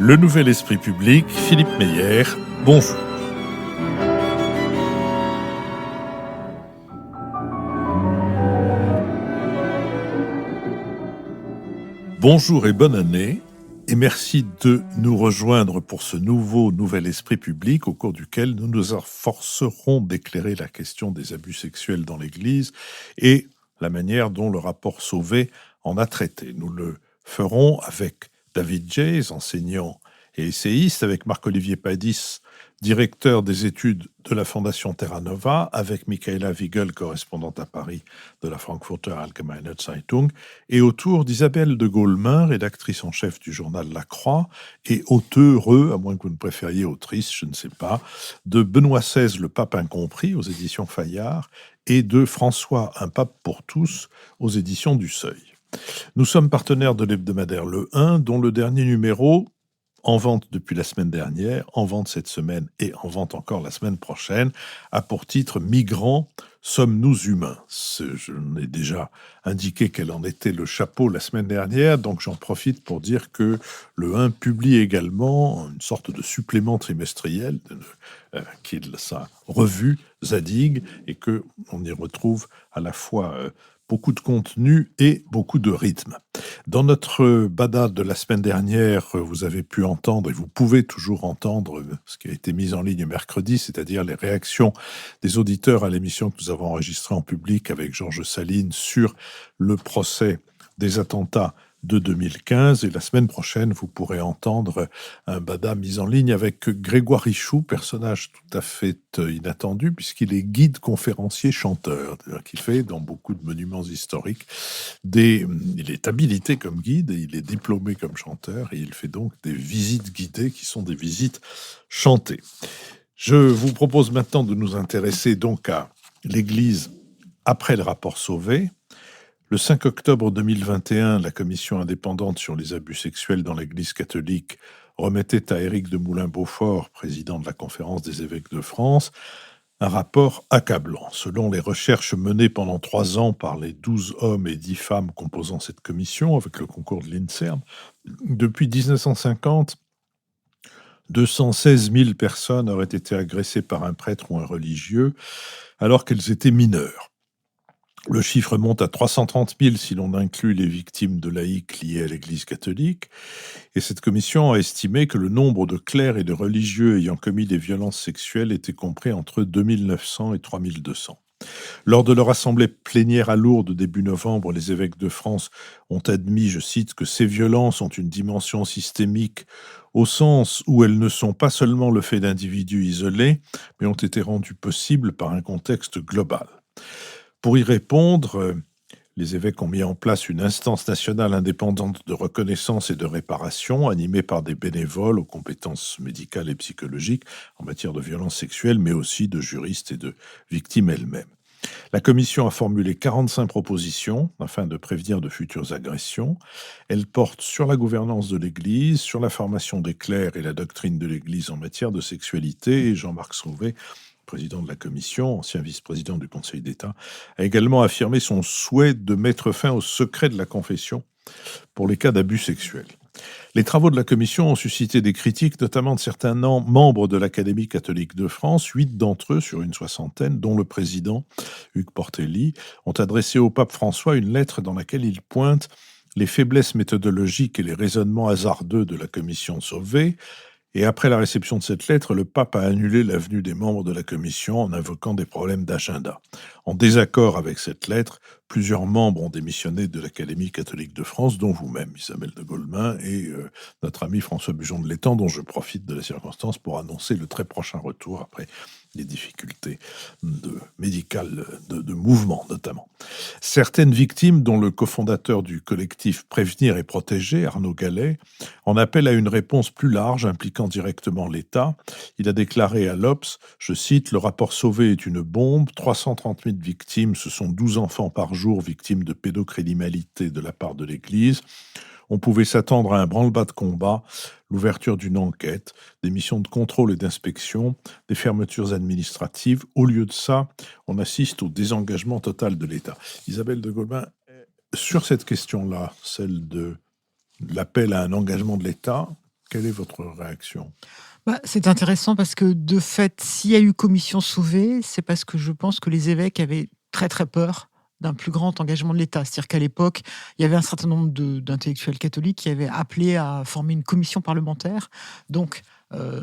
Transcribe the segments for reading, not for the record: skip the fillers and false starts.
Le Nouvel Esprit Public, Philippe Meyer, bonjour. Bonjour et bonne année, et merci de nous rejoindre pour ce Nouvel Esprit Public au cours duquel nous nous efforcerons d'éclairer la question des abus sexuels dans l'Église et la manière dont le rapport Sauvé en a traité. Nous le ferons avec David Jays, enseignant et essayiste, avec Marc-Olivier Padis, directeur des études de la Fondation Terra Nova, avec Michaela Wiegel, correspondante à Paris de la Frankfurter Allgemeine Zeitung, et autour d'Isabelle de Gaulmin, rédactrice en chef du journal La Croix, et auteure, à moins que vous ne préfériez autrice, je ne sais pas, de Benoît XVI, le pape incompris, aux éditions Fayard, et de François, un pape pour tous, aux éditions du Seuil. Nous sommes partenaires de l'hebdomadaire Le 1, dont le dernier numéro, en vente depuis la semaine dernière, en vente cette semaine et en vente encore la semaine prochaine, a pour titre « Migrants, sommes-nous humains ?» Je n'ai déjà indiqué quel en était le chapeau la semaine dernière, donc j'en profite pour dire que le 1 publie également une sorte de supplément trimestriel qui est sa revue Zadig, et qu'on y retrouve à la fois beaucoup de contenu et beaucoup de rythme. Dans notre badade de la semaine dernière, vous avez pu entendre, et vous pouvez toujours entendre, ce qui a été mis en ligne mercredi, c'est-à-dire les réactions des auditeurs à l'émission que nous avons enregistrée en public avec Georges Saline sur le procès des attentats de 2015. Et la semaine prochaine, vous pourrez entendre un bada mis en ligne avec Grégoire Richoux, personnage tout à fait inattendu, puisqu'il est guide conférencier chanteur, qu'il fait dans beaucoup de monuments historiques. Il est habilité comme guide et il est diplômé comme chanteur, et il fait donc des visites guidées qui sont des visites chantées. Je vous propose maintenant de nous intéresser donc à l'Église après le rapport Sauvé. Le 5 octobre 2021, la commission indépendante sur les abus sexuels dans l'Église catholique remettait à Éric de Moulin-Beaufort, président de la Conférence des évêques de France, un rapport accablant. Selon les recherches menées pendant 3 ans par les 12 hommes et 10 femmes composant cette commission, avec le concours de l'INSERM, depuis 1950, 216 000 personnes auraient été agressées par un prêtre ou un religieux alors qu'elles étaient mineures. Le chiffre monte à 330 000 si l'on inclut les victimes de laïcs liées à l'Église catholique. Et cette commission a estimé que le nombre de clercs et de religieux ayant commis des violences sexuelles était compris entre 2900 et 3200. Lors de leur assemblée plénière à Lourdes début novembre, les évêques de France ont admis, je cite, que ces violences ont une dimension systémique au sens où elles ne sont pas seulement le fait d'individus isolés, mais ont été rendues possibles par un contexte global. Pour y répondre, les évêques ont mis en place une instance nationale indépendante de reconnaissance et de réparation, animée par des bénévoles aux compétences médicales et psychologiques en matière de violences sexuelles, mais aussi de juristes et de victimes elles-mêmes. La commission a formulé 45 propositions afin de prévenir de futures agressions. Elles portent sur la gouvernance de l'Église, sur la formation des clercs et la doctrine de l'Église en matière de sexualité. Et Jean-Marc Sauvé, président de la commission, ancien vice-président du Conseil d'État, a également affirmé son souhait de mettre fin au secret de la confession pour les cas d'abus sexuels. Les travaux de la commission ont suscité des critiques, notamment de certains membres de l'Académie catholique de France. 8 d'entre eux, sur une soixantaine, dont le président, Hugues Portelli, ont adressé au pape François une lettre dans laquelle il pointe les faiblesses méthodologiques et les raisonnements hasardeux de la commission Sauvé. Et après la réception de cette lettre, le pape a annulé la venue des membres de la commission en invoquant des problèmes d'agenda. En désaccord avec cette lettre, plusieurs membres ont démissionné de l'Académie catholique de France, dont vous-même, Isabelle de Gaulmin, et notre ami François Bujon de l'Étang, dont je profite de la circonstance pour annoncer le très prochain retour après des difficultés médicales, de mouvement notamment. Certaines victimes, dont le cofondateur du collectif Prévenir et Protéger, Arnaud Gallet, en appellent à une réponse plus large impliquant directement l'État. Il a déclaré à l'Obs, je cite, « Le rapport Sauvé est une bombe, 330 000 victimes, ce sont 12 enfants par jour victimes de pédocriminalité de la part de l'Église. On pouvait s'attendre à un branle-bas de combat, l'ouverture d'une enquête, des missions de contrôle et d'inspection, des fermetures administratives. Au lieu de ça, on assiste au désengagement total de l'État. » Isabelle de Gaulmin, sur cette question-là, celle de l'appel à un engagement de l'État, Quelle est votre réaction? C'est intéressant parce que, de fait, s'il y a eu commission Sauvé, c'est parce que je pense que les évêques avaient très, très peur d'un plus grand engagement de l'État. C'est-à-dire qu'à l'époque, il y avait un certain nombre d'intellectuels catholiques qui avaient appelé à former une commission parlementaire, donc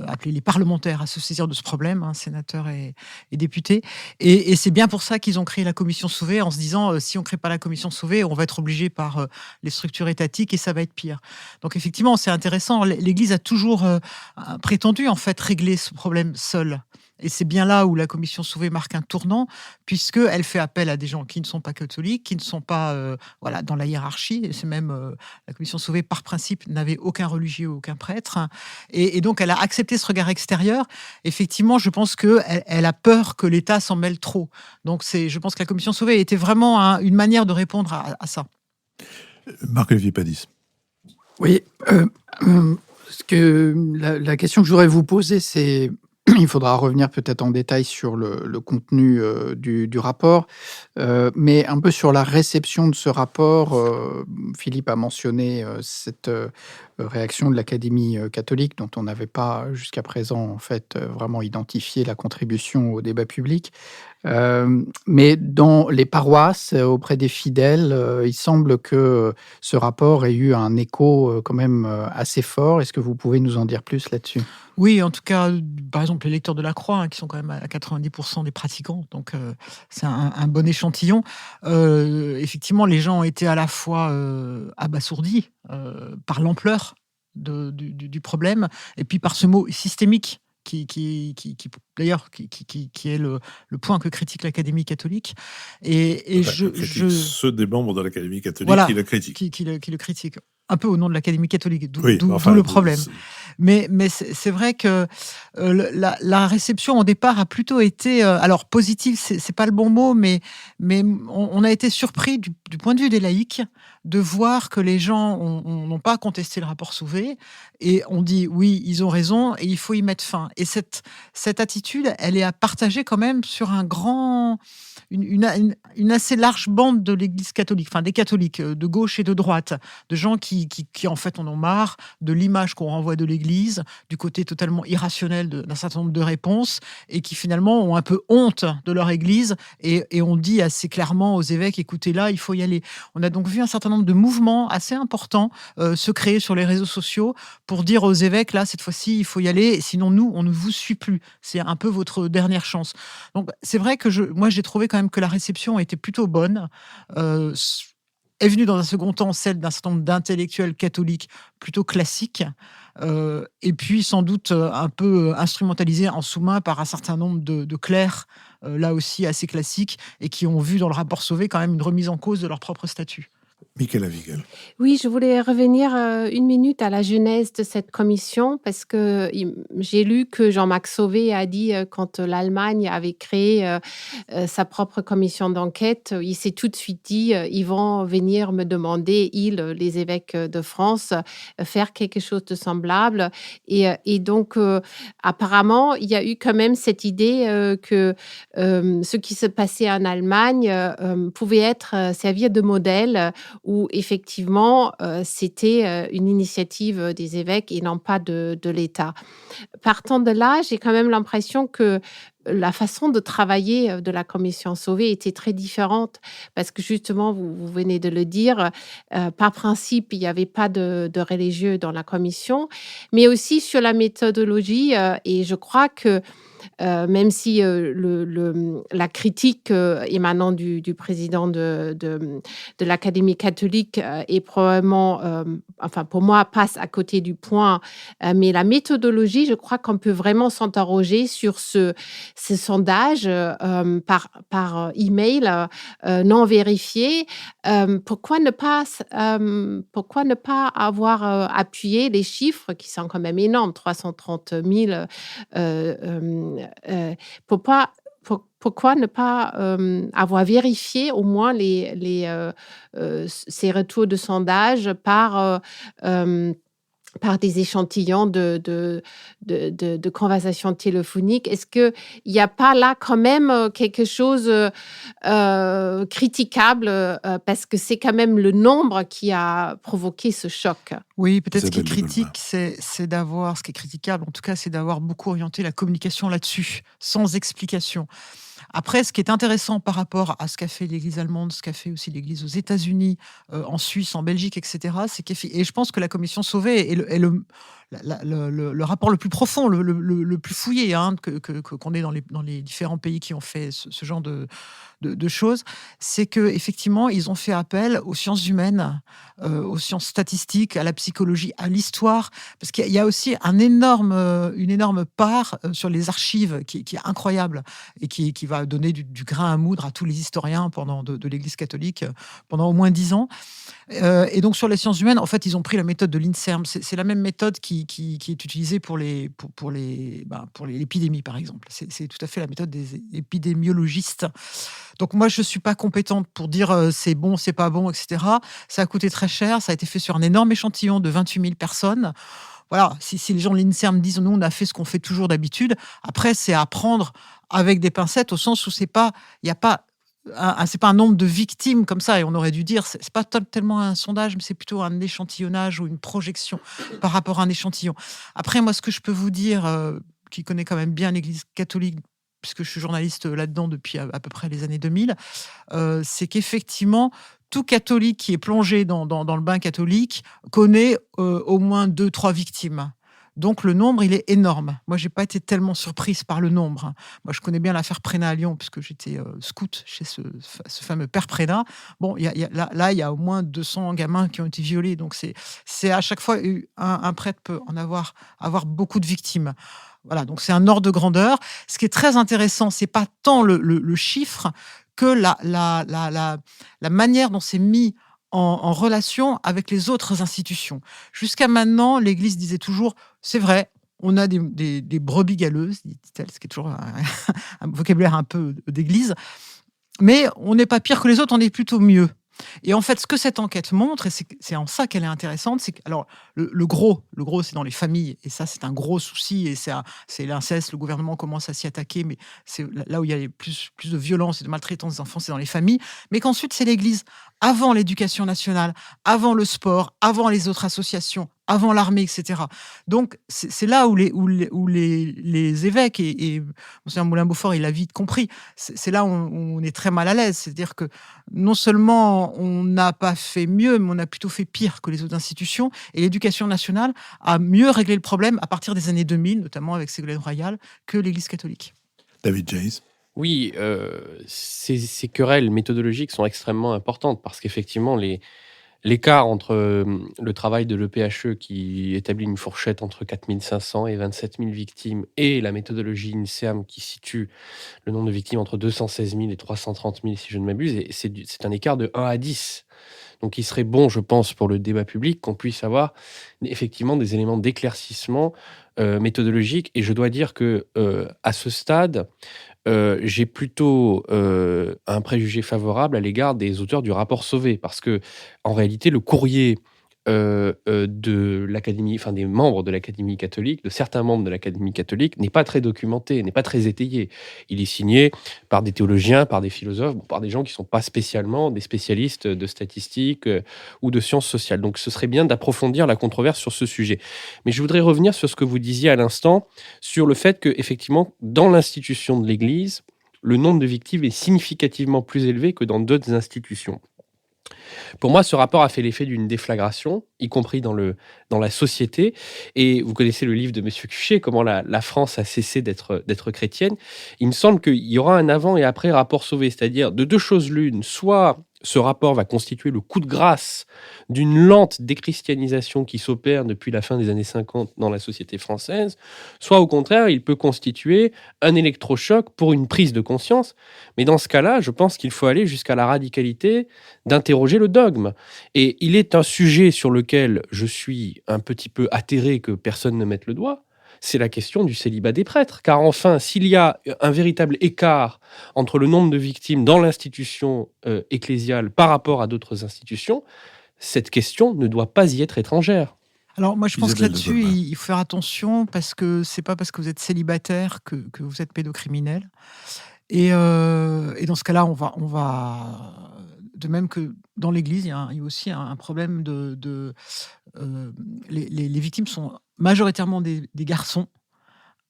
appeler les parlementaires à se saisir de ce problème, hein, sénateurs et députés. Et c'est bien pour ça qu'ils ont créé la commission Sauvé, en se disant, si on ne crée pas la commission Sauvé, on va être obligé par les structures étatiques et ça va être pire. Donc effectivement, c'est intéressant. L'Église a toujours prétendu en fait régler ce problème seule. Et c'est bien là où la commission Sauvé marque un tournant, puisqu'elle fait appel à des gens qui ne sont pas catholiques, qui ne sont pas voilà, dans la hiérarchie. Et c'est même la commission Sauvé, par principe, n'avait aucun religieux, aucun prêtre. Et donc, elle a accepté ce regard extérieur. Effectivement, je pense qu'elle a peur que l'État s'en mêle trop. Donc, je pense que la commission Sauvé était vraiment une manière de répondre à ça. Marc-Olivier Padis. Oui, la question que je voudrais vous poser, c'est il faudra revenir peut-être en détail sur le contenu du rapport, mais un peu sur la réception de ce rapport. Philippe a mentionné cette réaction de l'Académie catholique, dont on n'avait pas jusqu'à présent en fait vraiment identifié la contribution au débat public. Mais dans les paroisses, auprès des fidèles, il semble que ce rapport ait eu un écho quand même assez fort. Est-ce que vous pouvez nous en dire plus là-dessus? Oui, en tout cas, par exemple, les lecteurs de la Croix, hein, qui sont quand même à 90% des pratiquants, donc c'est un bon échantillon. Effectivement, les gens ont été à la fois abasourdis par l'ampleur du problème, et puis par ce mot systémique, d'ailleurs, qui est le point que critique l'Académie catholique. Ceux des membres de l'Académie catholique voilà, qui le critiquent. Qui le critiquent. Un peu au nom de l'Académie catholique, d'où le problème. Mais c'est vrai que la réception au départ a plutôt été, alors positive, c'est pas le bon mot, mais on a été surpris du point de vue des laïcs de voir que les gens n'ont pas contesté le rapport Sauvé et on dit oui, ils ont raison et il faut y mettre fin. Et cette attitude, elle est à partager quand même sur une assez large bande de l'Église catholique, enfin des catholiques de gauche et de droite, de gens qui en fait en ont marre de l'image qu'on renvoie de l'Église, du côté totalement irrationnel d'un certain nombre de réponses, et qui finalement ont un peu honte de leur Église, et on dit assez clairement aux évêques, écoutez là, il faut y aller. On a donc vu un certain nombre de mouvements assez importants se créer sur les réseaux sociaux pour dire aux évêques, là, cette fois-ci, il faut y aller, sinon nous, on ne vous suit plus. C'est un peu votre dernière chance. Donc c'est vrai que moi, j'ai trouvé quand même que la réception était plutôt bonne. Est venue dans un second temps celle d'un certain nombre d'intellectuels catholiques plutôt classiques, et puis sans doute un peu instrumentalisés en sous-main par un certain nombre de clercs, là aussi assez classiques, et qui ont vu dans le rapport Sauvé quand même une remise en cause de leur propre statut. Michaela Wiegel. Oui, je voulais revenir 1 minute à la genèse de cette commission parce que j'ai lu que Jean-Marc Sauvé a dit quand l'Allemagne avait créé sa propre commission d'enquête, il s'est tout de suite dit ils vont venir me demander, les évêques de France, faire quelque chose de semblable. Et donc, apparemment, il y a eu quand même cette idée que ce qui se passait en Allemagne pouvait servir de modèle où effectivement, c'était une initiative des évêques et non pas de l'État. Partant de là, j'ai quand même l'impression que la façon de travailler de la commission Sauvé était très différente parce que justement, vous venez de le dire, par principe, il n'y avait pas de religieux dans la commission, mais aussi sur la méthodologie, et je crois que même si la critique émanant du président de l'Académie catholique est probablement, enfin pour moi, passe à côté du point, mais la méthodologie, je crois qu'on peut vraiment s'interroger sur ce sondage par email non vérifié. Pourquoi ne pas avoir appuyé les chiffres qui sont quand même énormes, 330 000 pourquoi ne pas avoir vérifié au moins ces retours de sondage par par des échantillons de conversations téléphoniques. Est-ce qu'il n'y a pas là quand même quelque chose critiquable parce que c'est quand même le nombre qui a provoqué ce choc? Oui, peut-être ce qui est Isabelle de Golemin. critique, c'est d'avoir, ce qui est critiquable en tout cas, c'est d'avoir beaucoup orienté la communication là-dessus, sans explication. Après, ce qui est intéressant par rapport à ce qu'a fait l'Église allemande, ce qu'a fait aussi l'Église aux États-Unis, en Suisse, en Belgique, etc., et je pense que la commission Sauvé est le rapport le plus profond, le plus fouillé, hein, qu'on ait dans les différents pays qui ont fait ce genre de choses, c'est qu'effectivement, ils ont fait appel aux sciences humaines, aux sciences statistiques, à la psychologie, à l'histoire, parce qu'il y a aussi une énorme part sur les archives qui est incroyable et qui va donner du grain à moudre à tous les historiens de l'Église catholique pendant au moins 10 ans. Et donc sur les sciences humaines, en fait, ils ont pris la méthode de l'INSERM. C'est la même méthode qui est utilisée pour l'épidémie, par exemple. C'est tout à fait la méthode des épidémiologistes. Donc moi, je ne suis pas compétente pour dire c'est bon, c'est pas bon, etc. Ça a coûté très cher. Ça a été fait sur un énorme échantillon de 28 000 personnes. Voilà, si les gens de l'INSERM disent nous, on a fait ce qu'on fait toujours d'habitude, après, c'est à prendre avec des pincettes, au sens où c'est pas un nombre de victimes comme ça, et on aurait dû dire, c'est pas tellement un sondage, mais c'est plutôt un échantillonnage ou une projection par rapport à un échantillon. Après, moi, ce que je peux vous dire, qui connaît quand même bien l'Église catholique, puisque je suis journaliste là-dedans depuis à peu près les années 2000, c'est qu'effectivement, tout catholique qui est plongé dans le bain catholique connaît au moins 2-3 victimes. Donc le nombre, il est énorme. Moi, j'ai pas été tellement surprise par le nombre. Moi, je connais bien l'affaire Prénat à Lyon, puisque j'étais scout chez ce fameux père Prénat. Bon, il y a au moins 200 gamins qui ont été violés. Donc c'est à chaque fois un prêtre peut en avoir beaucoup de victimes. Voilà, donc c'est un ordre de grandeur. Ce qui est très intéressant, c'est pas tant le chiffre que la manière dont c'est mis en relation avec les autres institutions. Jusqu'à maintenant, l'Église disait toujours, c'est vrai, on a des brebis galeuses, dit-elle, ce qui est toujours un vocabulaire un peu d'église, mais on n'est pas pire que les autres, on est plutôt mieux. Et en fait, ce que cette enquête montre, et c'est en ça qu'elle est intéressante, c'est que, alors, le gros, c'est dans les familles, et ça, c'est un gros souci, et c'est l'inceste, le gouvernement commence à s'y attaquer, mais c'est là où il y a plus de violence et de maltraitance des enfants, c'est dans les familles, mais qu'ensuite, c'est l'Église, avant l'éducation nationale, avant le sport, avant les autres associations, avant l'armée, etc. Donc, c'est là où les évêques, et Monseigneur Moulin-Beaufort, il l'a vite compris, c'est là où on est très mal à l'aise. C'est-à-dire que non seulement on n'a pas fait mieux, mais on a plutôt fait pire que les autres institutions. Et l'éducation nationale a mieux réglé le problème à partir des années 2000, notamment avec Ségolène Royal, que l'Église catholique. David Jays. Oui, ces querelles méthodologiques sont extrêmement importantes parce qu'effectivement, l'écart entre le travail de l'EPHE qui établit une fourchette entre 4 500 et 27 000 victimes et la méthodologie INSERM qui situe le nombre de victimes entre 216 000 et 330 000 si je ne m'abuse, et c'est un écart de 1 à 10. Donc il serait bon, je pense, pour le débat public qu'on puisse avoir effectivement des éléments d'éclaircissement méthodologique. Et je dois dire que à ce stade, j'ai plutôt un préjugé favorable à l'égard des auteurs du rapport Sauvé, parce que en réalité, le courrier de l'Académie, enfin des membres de l'Académie catholique, de certains membres de l'Académie catholique, n'est pas très documenté, n'est pas très étayé. Il est signé par des théologiens, par des philosophes, par des gens qui ne sont pas spécialement des spécialistes de statistiques ou de sciences sociales. Donc ce serait bien d'approfondir la controverse sur ce sujet. Mais je voudrais revenir sur ce que vous disiez à l'instant, sur le fait que, effectivement, dans l'institution de l'Église, le nombre de victimes est significativement plus élevé que dans d'autres institutions. Pour moi, ce rapport a fait l'effet d'une déflagration, y compris dans la société. Et vous connaissez le livre de M. Cuchet, comment la France a cessé d'être chrétienne. Il me semble qu'il y aura un avant et après rapport Sauvé, c'est-à-dire de deux choses l'une. Soit ce rapport va constituer le coup de grâce d'une lente déchristianisation qui s'opère depuis la fin des années 50 dans la société française, soit au contraire, il peut constituer un électrochoc pour une prise de conscience. Mais dans ce cas-là, je pense qu'il faut aller jusqu'à la radicalité d'interroger le dogme. Et il est un sujet sur lequel je suis un petit peu atterré que personne ne mette le doigt. C'est la question du célibat des prêtres. Car enfin, s'il y a un véritable écart entre le nombre de victimes dans l'institution ecclésiale par rapport à d'autres institutions, cette question ne doit pas y être étrangère. Alors moi, je pense que Isabelle de là-dessus, Goldman. il faut faire attention parce que c'est pas parce que vous êtes célibataire que vous êtes pédocriminel. Et dans ce cas-là, on va de même que dans l'Église, il y a aussi un problème les victimes sont majoritairement des garçons,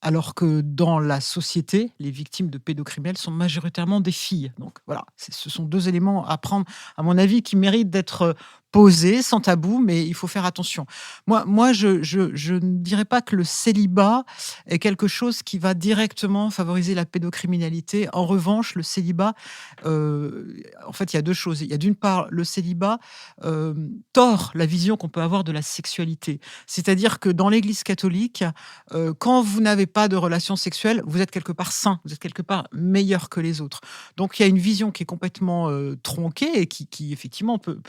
alors que dans la société, les victimes de pédocriminels sont majoritairement des filles. Donc voilà, ce sont deux éléments à prendre, à mon avis, qui méritent d'être posés sans tabou, mais il faut faire attention. Moi je ne dirais pas que le célibat est quelque chose qui va directement favoriser la pédocriminalité. En revanche, le célibat, en fait, il y a deux choses. Il y a d'une part, le célibat tord la vision qu'on peut avoir de la sexualité. C'est-à-dire que dans l'Église catholique, quand vous n'avez pas de relation sexuelle, vous êtes quelque part saint, vous êtes quelque part meilleur que les autres. Donc il y a une vision qui est complètement tronquée et qui effectivement peut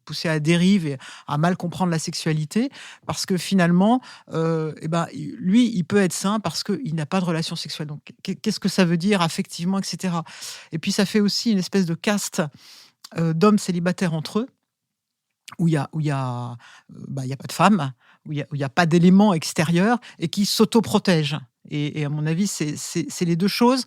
pousser à dérive et à mal comprendre la sexualité, parce que finalement, lui, il peut être saint parce qu'il n'a pas de relation sexuelle. Donc qu'est-ce que ça veut dire affectivement, etc. Et puis ça fait aussi une espèce de caste d'hommes célibataires entre eux, où il y a pas de femmes, où il y a pas d'éléments extérieurs et qui s'autoprotègent. Et à mon avis, c'est les deux choses.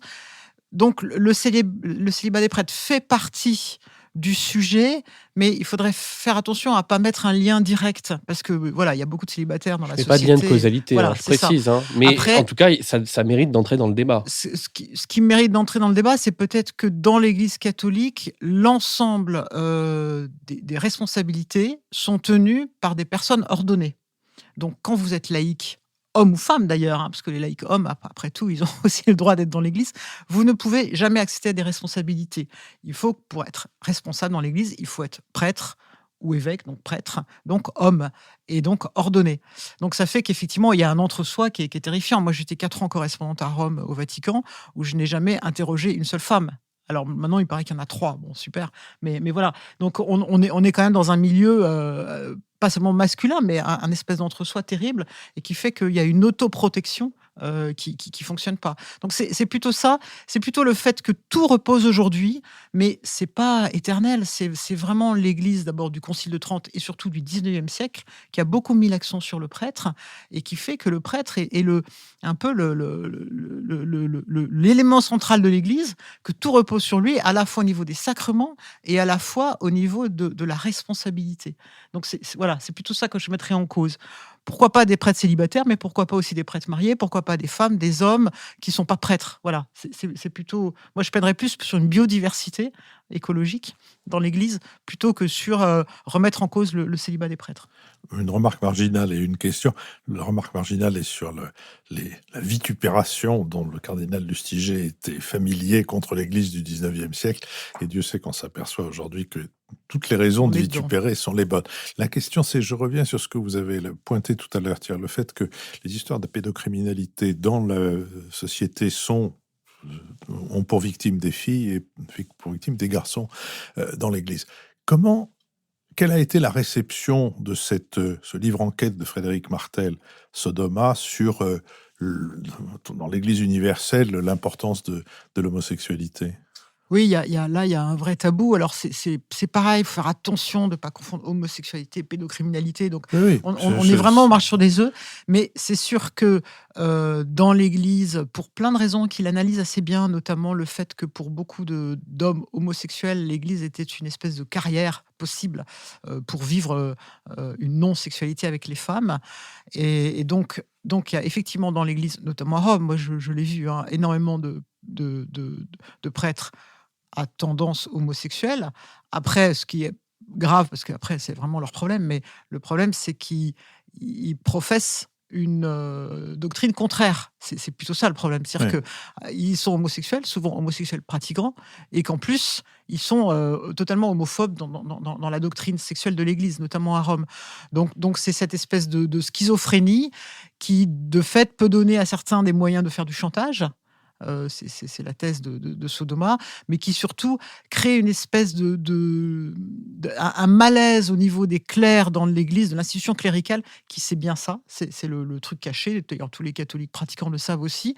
Donc le célibat des prêtres fait partie du sujet, mais il faudrait faire attention à pas mettre un lien direct, parce que voilà, il y a beaucoup de célibataires dans la Je fais société. pas de lien de causalité, Voilà, hein, je c'est ça. précise. Mais Après, en tout cas, ça mérite d'entrer dans le débat. ce qui mérite d'entrer dans le débat, c'est peut-être que dans l'Église catholique, l'ensemble des responsabilités sont tenues par des personnes ordonnées. Donc, quand vous êtes laïque, homme ou femme d'ailleurs, parce que les laïcs hommes, après tout, ils ont aussi le droit d'être dans l'Église, vous ne pouvez jamais accéder à des responsabilités. Il faut, pour être responsable dans l'Église, il faut être prêtre ou évêque, donc prêtre, donc homme, et donc ordonné. Donc ça fait qu'effectivement, il y a un entre-soi qui est terrifiant. Moi, j'étais 4 ans correspondante à Rome, au Vatican, où je n'ai jamais interrogé une seule femme. Alors maintenant, il paraît qu'il y en a 3. Bon, super. Mais voilà. Donc on est quand même dans un milieu pas seulement masculin, mais un espèce d'entre-soi terrible, et qui fait qu'il y a une autoprotection qui fonctionne pas. Donc c'est plutôt ça, c'est plutôt le fait que tout repose aujourd'hui, mais c'est pas éternel. C'est vraiment l'Église d'abord du Concile de Trente et surtout du 19e siècle qui a beaucoup mis l'accent sur le prêtre, et qui fait que le prêtre est un peu l'élément central de l'Église, que tout repose sur lui, à la fois au niveau des sacrements et à la fois au niveau de la responsabilité. Donc voilà, c'est plutôt ça que je mettrais en cause. Pourquoi pas des prêtres célibataires, mais pourquoi pas aussi des prêtres mariés? Pourquoi pas des femmes, des hommes qui ne sont pas prêtres? Voilà, c'est plutôt... Moi, je pènerais plus sur une biodiversité écologique dans l'Église, plutôt que sur remettre en cause le célibat des prêtres. Une remarque marginale et une question. La remarque marginale est sur la vitupération dont le cardinal Lustiger était familier contre l'Église du 19e siècle. Et Dieu sait qu'on s'aperçoit aujourd'hui que toutes les raisons de vitupérer sont les bonnes. La question, c'est, je reviens sur ce que vous avez pointé tout à l'heure, le fait que les histoires de pédocriminalité dans la société ont pour victimes des filles et pour victimes des garçons dans l'Église. Quelle a été la réception de ce livre enquête de Frédéric Martel, Sodoma, sur, dans l'Église universelle, l'importance de l'homosexualité? Oui, il y a un vrai tabou. Alors, c'est pareil, il faut faire attention de ne pas confondre homosexualité et pédocriminalité. Donc, Oui, on est vraiment, on marche sur des œufs. Mais c'est sûr que dans l'Église, pour plein de raisons qu'il analyse assez bien, notamment le fait que pour beaucoup d'hommes homosexuels, l'Église était une espèce de carrière possible pour vivre une non-sexualité avec les femmes. Et donc, il y a effectivement dans l'Église, notamment à Rome, moi je l'ai vu, énormément de prêtres à tendance homosexuelle. Après, ce qui est grave, parce qu'après, c'est vraiment leur problème, mais le problème, c'est qu'ils professent une doctrine contraire. C'est plutôt ça le problème. C'est-à-dire qu'ils sont homosexuels, souvent homosexuels pratiquants, et qu'en plus, ils sont totalement homophobes dans la doctrine sexuelle de l'Église, notamment à Rome. Donc c'est cette espèce de schizophrénie qui, de fait, peut donner à certains des moyens de faire du chantage. C'est la thèse de Sodoma, mais qui surtout crée une espèce un malaise au niveau des clercs dans l'Église, de l'institution cléricale, qui sait bien ça, c'est le truc caché, d'ailleurs tous les catholiques pratiquants le savent aussi,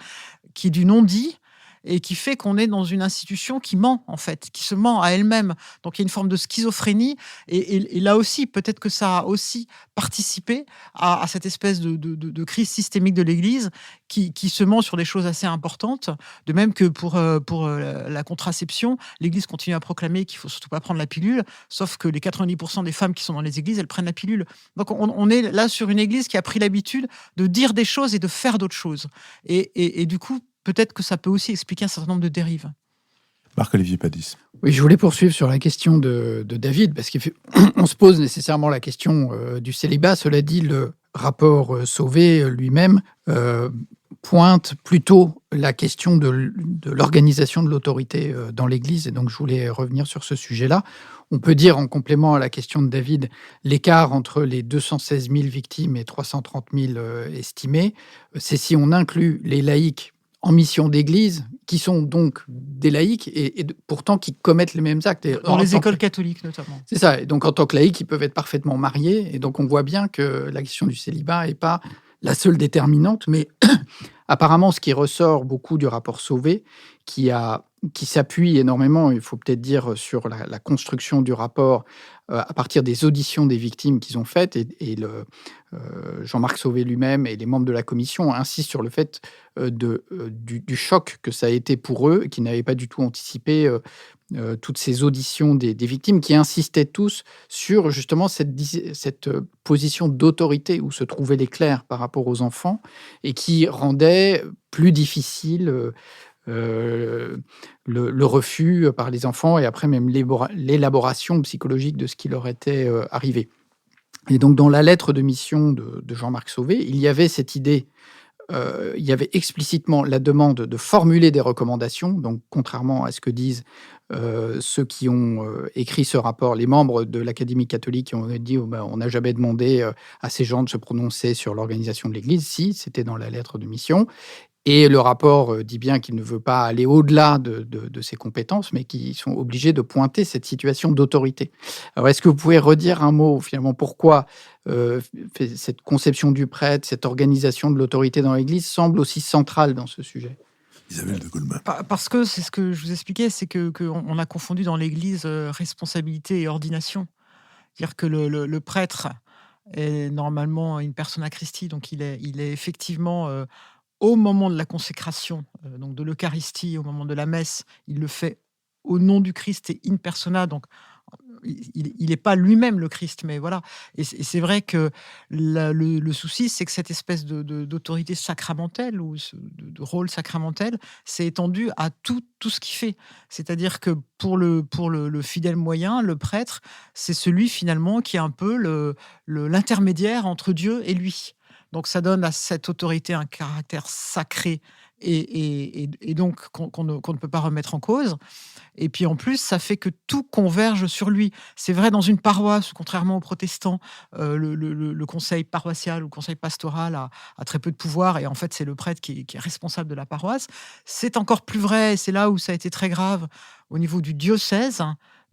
qui est du non-dit, et qui fait qu'on est dans une institution qui ment, en fait, qui se ment à elle-même. Donc il y a une forme de schizophrénie, et là aussi, peut-être que ça a aussi participé à cette espèce de crise systémique de l'Église qui se ment sur des choses assez importantes, de même que pour la contraception, l'Église continue à proclamer qu'il ne faut surtout pas prendre la pilule, sauf que les 90% des femmes qui sont dans les églises, elles prennent la pilule. Donc on est là sur une Église qui a pris l'habitude de dire des choses et de faire d'autres choses. Et du coup, peut-être que ça peut aussi expliquer un certain nombre de dérives. Marc-Olivier Padis. Oui, je voulais poursuivre sur la question de David, parce qu'on se pose nécessairement la question du célibat. Cela dit, le rapport Sauvé lui-même pointe plutôt la question de l'organisation de l'autorité dans l'Église, et donc je voulais revenir sur ce sujet-là. On peut dire, en complément à la question de David, l'écart entre les 216 000 victimes et 330 000 estimées, c'est si on inclut les laïcs en mission d'église, qui sont donc des laïcs et pourtant qui commettent les mêmes actes. Et dans les écoles catholiques, notamment. C'est ça. Et donc, en tant que laïcs, ils peuvent être parfaitement mariés. Et donc, on voit bien que la question du célibat n'est pas la seule déterminante. Mais apparemment, ce qui ressort beaucoup du rapport Sauvé, qui s'appuie énormément, il faut peut-être dire, sur la construction du rapport à partir des auditions des victimes qu'ils ont faites, et Jean-Marc Sauvé lui-même et les membres de la commission insistent sur le fait du choc que ça a été pour eux, qui n'avaient pas du tout anticipé toutes ces auditions des victimes, qui insistaient tous sur justement cette position d'autorité où se trouvaient les clercs par rapport aux enfants, et qui rendait plus difficile le refus par les enfants, et après même l'élaboration psychologique de ce qui leur était arrivé. Et donc, dans la lettre de mission de Jean-Marc Sauvé, il y avait cette idée, il y avait explicitement la demande de formuler des recommandations. Donc, contrairement à ce que disent ceux qui ont écrit ce rapport, les membres de l'Académie catholique qui ont dit on n'a jamais demandé à ces gens de se prononcer sur l'organisation de l'Église. Si, c'était dans la lettre de mission. Et le rapport dit bien qu'il ne veut pas aller au-delà de ses compétences, mais qu'ils sont obligés de pointer cette situation d'autorité. Alors, est-ce que vous pouvez redire un mot, finalement, pourquoi cette conception du prêtre, cette organisation de l'autorité dans l'Église semble aussi centrale dans ce sujet ? Isabelle de Goulmin. Parce que c'est ce que je vous expliquais, c'est qu'on a confondu dans l'Église responsabilité et ordination. C'est-à-dire que le prêtre est normalement une persona Christi, donc il est effectivement... au moment de la consécration, donc de l'Eucharistie, au moment de la messe, il le fait au nom du Christ et in persona, donc il n'est pas lui-même le Christ, mais voilà. Et c'est vrai que le souci, c'est que cette espèce d'autorité sacramentelle ou de rôle sacramentel s'est étendu à tout ce qu'il fait. C'est-à-dire que pour le fidèle moyen, le prêtre, c'est celui finalement qui est un peu l'intermédiaire entre Dieu et lui. Donc ça donne à cette autorité un caractère sacré et donc qu'on ne peut pas remettre en cause. Et puis en plus, ça fait que tout converge sur lui. C'est vrai dans une paroisse, contrairement aux protestants, le conseil paroissial ou le conseil pastoral a très peu de pouvoir, et en fait c'est le prêtre qui est responsable de la paroisse. C'est encore plus vrai, et c'est là où ça a été très grave, au niveau du diocèse.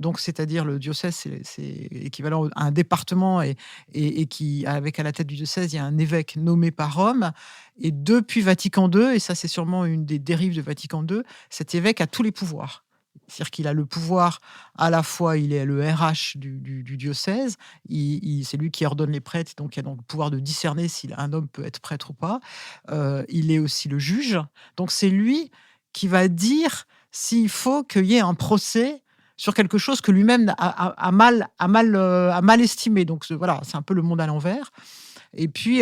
Donc, c'est-à-dire le diocèse, c'est équivalent à un département, et qui, avec à la tête du diocèse, il y a un évêque nommé par Rome. Et depuis Vatican II, et ça c'est sûrement une des dérives de Vatican II, cet évêque a tous les pouvoirs. C'est-à-dire qu'il a le pouvoir, à la fois, il est le RH du diocèse, c'est lui qui ordonne les prêtres, donc il a donc le pouvoir de discerner si un homme peut être prêtre ou pas. Il est aussi le juge. Donc, c'est lui qui va dire s'il faut qu'il y ait un procès sur quelque chose que lui-même a mal estimé. Donc voilà, c'est un peu le monde à l'envers. Et puis,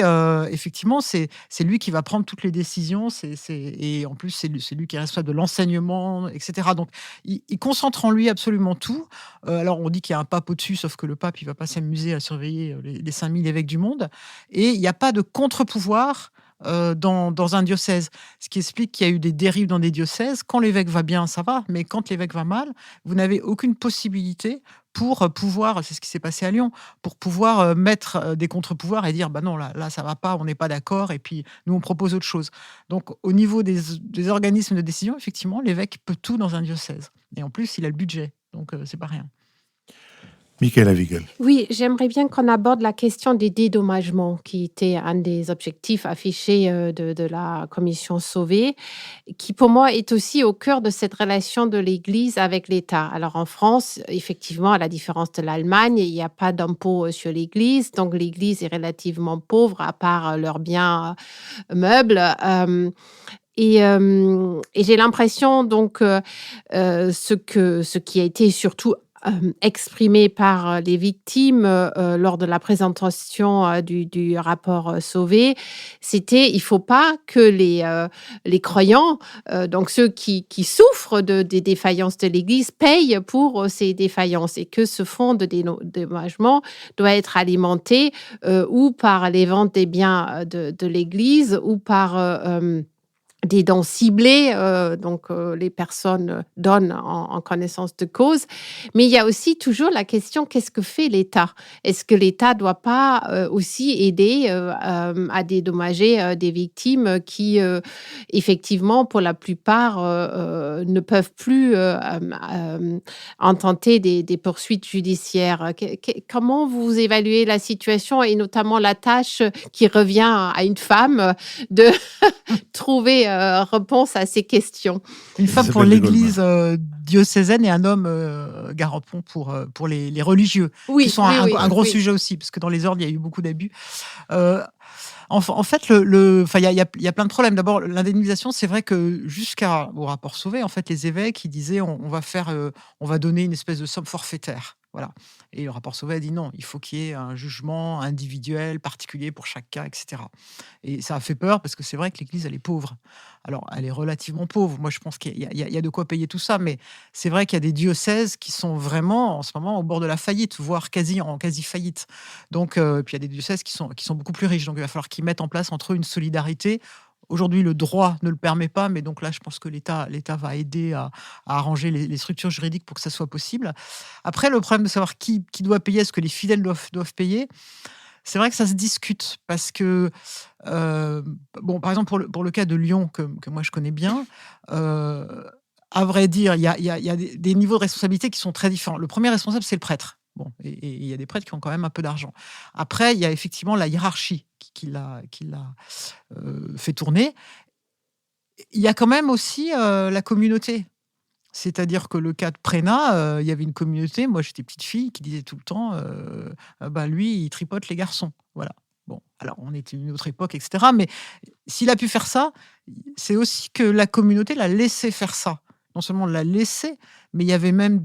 effectivement, c'est lui qui va prendre toutes les décisions. Et en plus, c'est lui qui est responsable de l'enseignement, etc. Donc, il concentre en lui absolument tout. Alors, on dit qu'il y a un pape au-dessus, sauf que le pape, il ne va pas s'amuser à surveiller les 5000 évêques du monde. Et il n'y a pas de contre-pouvoir dans un diocèse. Ce qui explique qu'il y a eu des dérives dans des diocèses. Quand l'évêque va bien, ça va. Mais quand l'évêque va mal, vous n'avez aucune possibilité pour pouvoir, c'est ce qui s'est passé à Lyon, pour pouvoir mettre des contre-pouvoirs et dire non, là ça va pas, on n'est pas d'accord, et puis nous on propose autre chose. Donc au niveau des organismes de décision, effectivement, l'évêque peut tout dans un diocèse. Et en plus, il a le budget, donc c'est pas rien. Michael Avigel. Oui, j'aimerais bien qu'on aborde la question des dédommagements, qui était un des objectifs affichés de la commission Sauvé, qui pour moi est aussi au cœur de cette relation de l'Église avec l'État. Alors en France, effectivement, à la différence de l'Allemagne, il n'y a pas d'impôt sur l'Église, donc l'Église est relativement pauvre à part leurs biens meubles. Et j'ai l'impression donc ce qui a été surtout exprimé par les victimes lors de la présentation du rapport Sauvé, c'était il faut pas que les croyants, donc ceux qui souffrent des défaillances de l'Église, payent pour ces défaillances, et que ce fonds de dédommagement doit être alimenté ou par les ventes des biens de l'Église ou par des dons ciblés, donc les personnes donnent en connaissance de cause. Mais il y a aussi toujours la question, qu'est-ce que fait l'État? Est-ce que l'État ne doit pas aussi aider à dédommager des victimes qui, effectivement, pour la plupart, ne peuvent plus intenter des poursuites judiciaires? Comment vous évaluez la situation, et notamment la tâche qui revient à une femme de trouver réponse à ces questions? Une femme pour Isabelle de l'Église diocésaine et un homme garapon pour les religieux, Oui, qui sont oui, oui, un gros oui. sujet aussi, parce que dans les ordres, il y a eu beaucoup d'abus. En fait, il y a plein de problèmes. D'abord, l'indemnisation, c'est vrai que jusqu'au rapport Sauvé, en fait, les évêques, ils disaient on va donner une espèce de somme forfaitaire. Voilà. Et le rapport Sauvé a dit non, il faut qu'il y ait un jugement individuel, particulier pour chaque cas, etc. Et ça a fait peur, parce que c'est vrai que l'Église, elle est pauvre. Alors, elle est relativement pauvre. Moi, je pense qu'il y a de quoi payer tout ça, mais c'est vrai qu'il y a des diocèses qui sont vraiment, en ce moment, au bord de la faillite, voire en quasi faillite. Donc, puis il y a des diocèses qui sont beaucoup plus riches. Donc, il va falloir qu'ils mettent en place entre eux une solidarité. Aujourd'hui, le droit ne le permet pas, mais donc là, je pense que l'État va aider à arranger les structures juridiques pour que ça soit possible. Après, le problème de savoir qui doit payer, est-ce que les fidèles doivent payer? C'est vrai que ça se discute, parce que, par exemple, pour le cas de Lyon, que moi je connais bien, à vrai dire, il y a des niveaux de responsabilité qui sont très différents. Le premier responsable, c'est le prêtre. Bon, et il y a des prêtres qui ont quand même un peu d'argent. Après, il y a effectivement la hiérarchie qui l'a fait tourner. Il y a quand même aussi la communauté. C'est-à-dire que le cas de Prénat, il y avait une communauté, moi j'étais petite fille, qui disait tout le temps lui, il tripote les garçons. Voilà. Bon, alors on était une autre époque, etc. Mais s'il a pu faire ça, c'est aussi que la communauté l'a laissé faire ça. Non seulement l'a laissé, mais il y avait même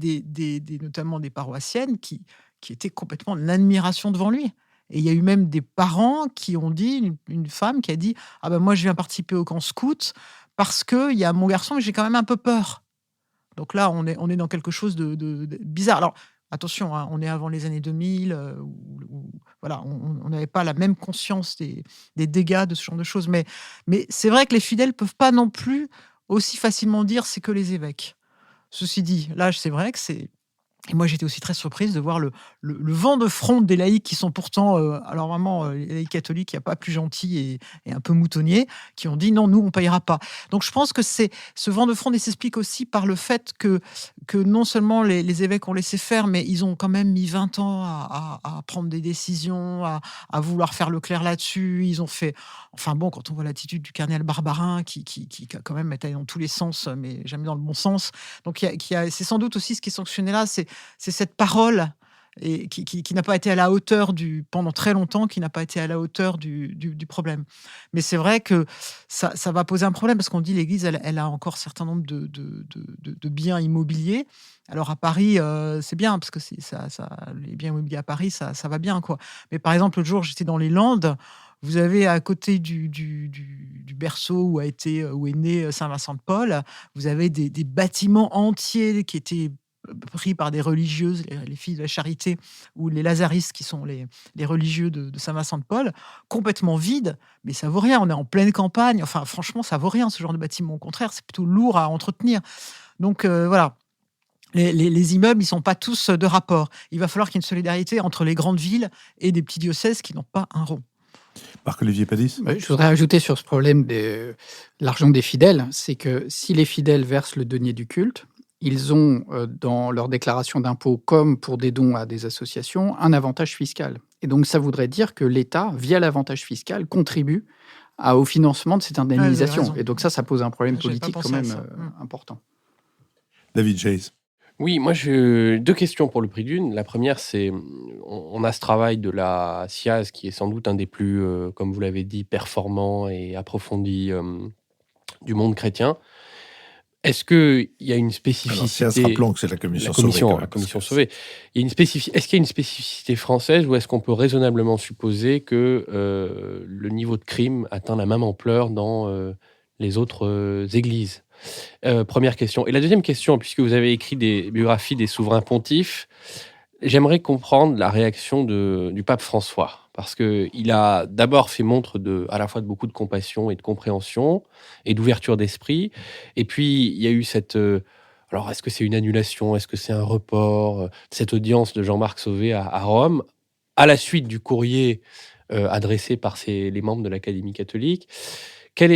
notamment des paroissiennes qui étaient complètement en admiration devant lui. Et il y a eu même des parents qui ont dit, une femme qui a dit « Ah ben moi je viens participer au camp scout parce qu'il y a mon garçon, mais j'ai quand même un peu peur. » Donc là, on est dans quelque chose de bizarre. Alors, attention, hein, on est avant les années 2000, où voilà, on n'avait pas la même conscience des dégâts de ce genre de choses. Mais c'est vrai que les fidèles ne peuvent pas non plus aussi facilement dire c'est que les évêques. Ceci dit, là, c'est vrai que c'est... Et moi, j'étais aussi très surprise de voir le vent de fronde des laïcs qui sont pourtant, alors vraiment, les laïcs catholiques, il n'y a pas plus gentils et un peu moutonniers, qui ont dit non, nous, on ne payera pas. Donc, je pense que ce vent de fronde, il s'explique aussi par le fait que non seulement les évêques ont laissé faire, mais ils ont quand même mis 20 ans à prendre des décisions, à vouloir faire le clair là-dessus. Ils ont fait... Enfin bon, quand on voit l'attitude du cardinal Barbarin, qui quand même est allé dans tous les sens, mais jamais dans le bon sens. Donc, c'est sans doute aussi ce qui est sanctionné là, c'est cette parole et qui n'a pas été à la hauteur pendant très longtemps, qui n'a pas été à la hauteur du problème. Mais c'est vrai que ça va poser un problème, parce qu'on dit l'Église, elle a encore un certain nombre de biens immobiliers. Alors à Paris, c'est bien, parce que les biens immobiliers à Paris, ça va bien, quoi. Mais par exemple, l'autre jour, j'étais dans les Landes. Vous avez à côté du berceau où est né Saint Vincent de Paul, vous avez des bâtiments entiers qui étaient pris par des religieuses, les filles de la Charité, ou les lazaristes, qui sont les religieux de Saint-Vincent de Paul, complètement vides, mais ça vaut rien. On est en pleine campagne. Enfin, franchement, ça vaut rien, ce genre de bâtiment. Au contraire, c'est plutôt lourd à entretenir. Donc, voilà. Les immeubles, ils ne sont pas tous de rapport. Il va falloir qu'il y ait une solidarité entre les grandes villes et des petits diocèses qui n'ont pas un rond. Marc-Olivier Padis. Je voudrais ajouter sur ce problème de l'argent des fidèles, c'est que si les fidèles versent le denier du culte, ils ont, dans leur déclaration d'impôt, comme pour des dons à des associations, un avantage fiscal. Et donc ça voudrait dire que l'État, via l'avantage fiscal, contribue au financement de cette Ouais, vous avez indemnisation. raison. Et donc ça pose un problème J'avais pas politique quand pensé à même ça. important. David Chase. Oui, moi, j'ai 2 questions pour le prix d'une. La première, c'est, on a ce travail de la SIAZ qui est sans doute un des plus, comme vous l'avez dit, performants et approfondis, du monde chrétien. Est-ce qu'il y a une Alors, c'est spécificité... rappelons que c'est la commission Sauvé. Quand même, La commission parce que Sauvé. Il y a une est-ce qu'il y a une spécificité française ou est-ce qu'on peut raisonnablement supposer que le niveau de crime atteint la même ampleur dans les autres églises? Première question. Et la deuxième question, puisque vous avez écrit des biographies des souverains pontifes, j'aimerais comprendre la réaction du pape François. Parce qu'il a d'abord fait montre à la fois de beaucoup de compassion et de compréhension et d'ouverture d'esprit. Et puis, il y a eu cette... alors, est-ce que c'est une annulation? Est-ce que c'est un report? Cette audience de Jean-Marc Sauvé à Rome, à la suite du courrier adressé par les membres de l'Académie catholique.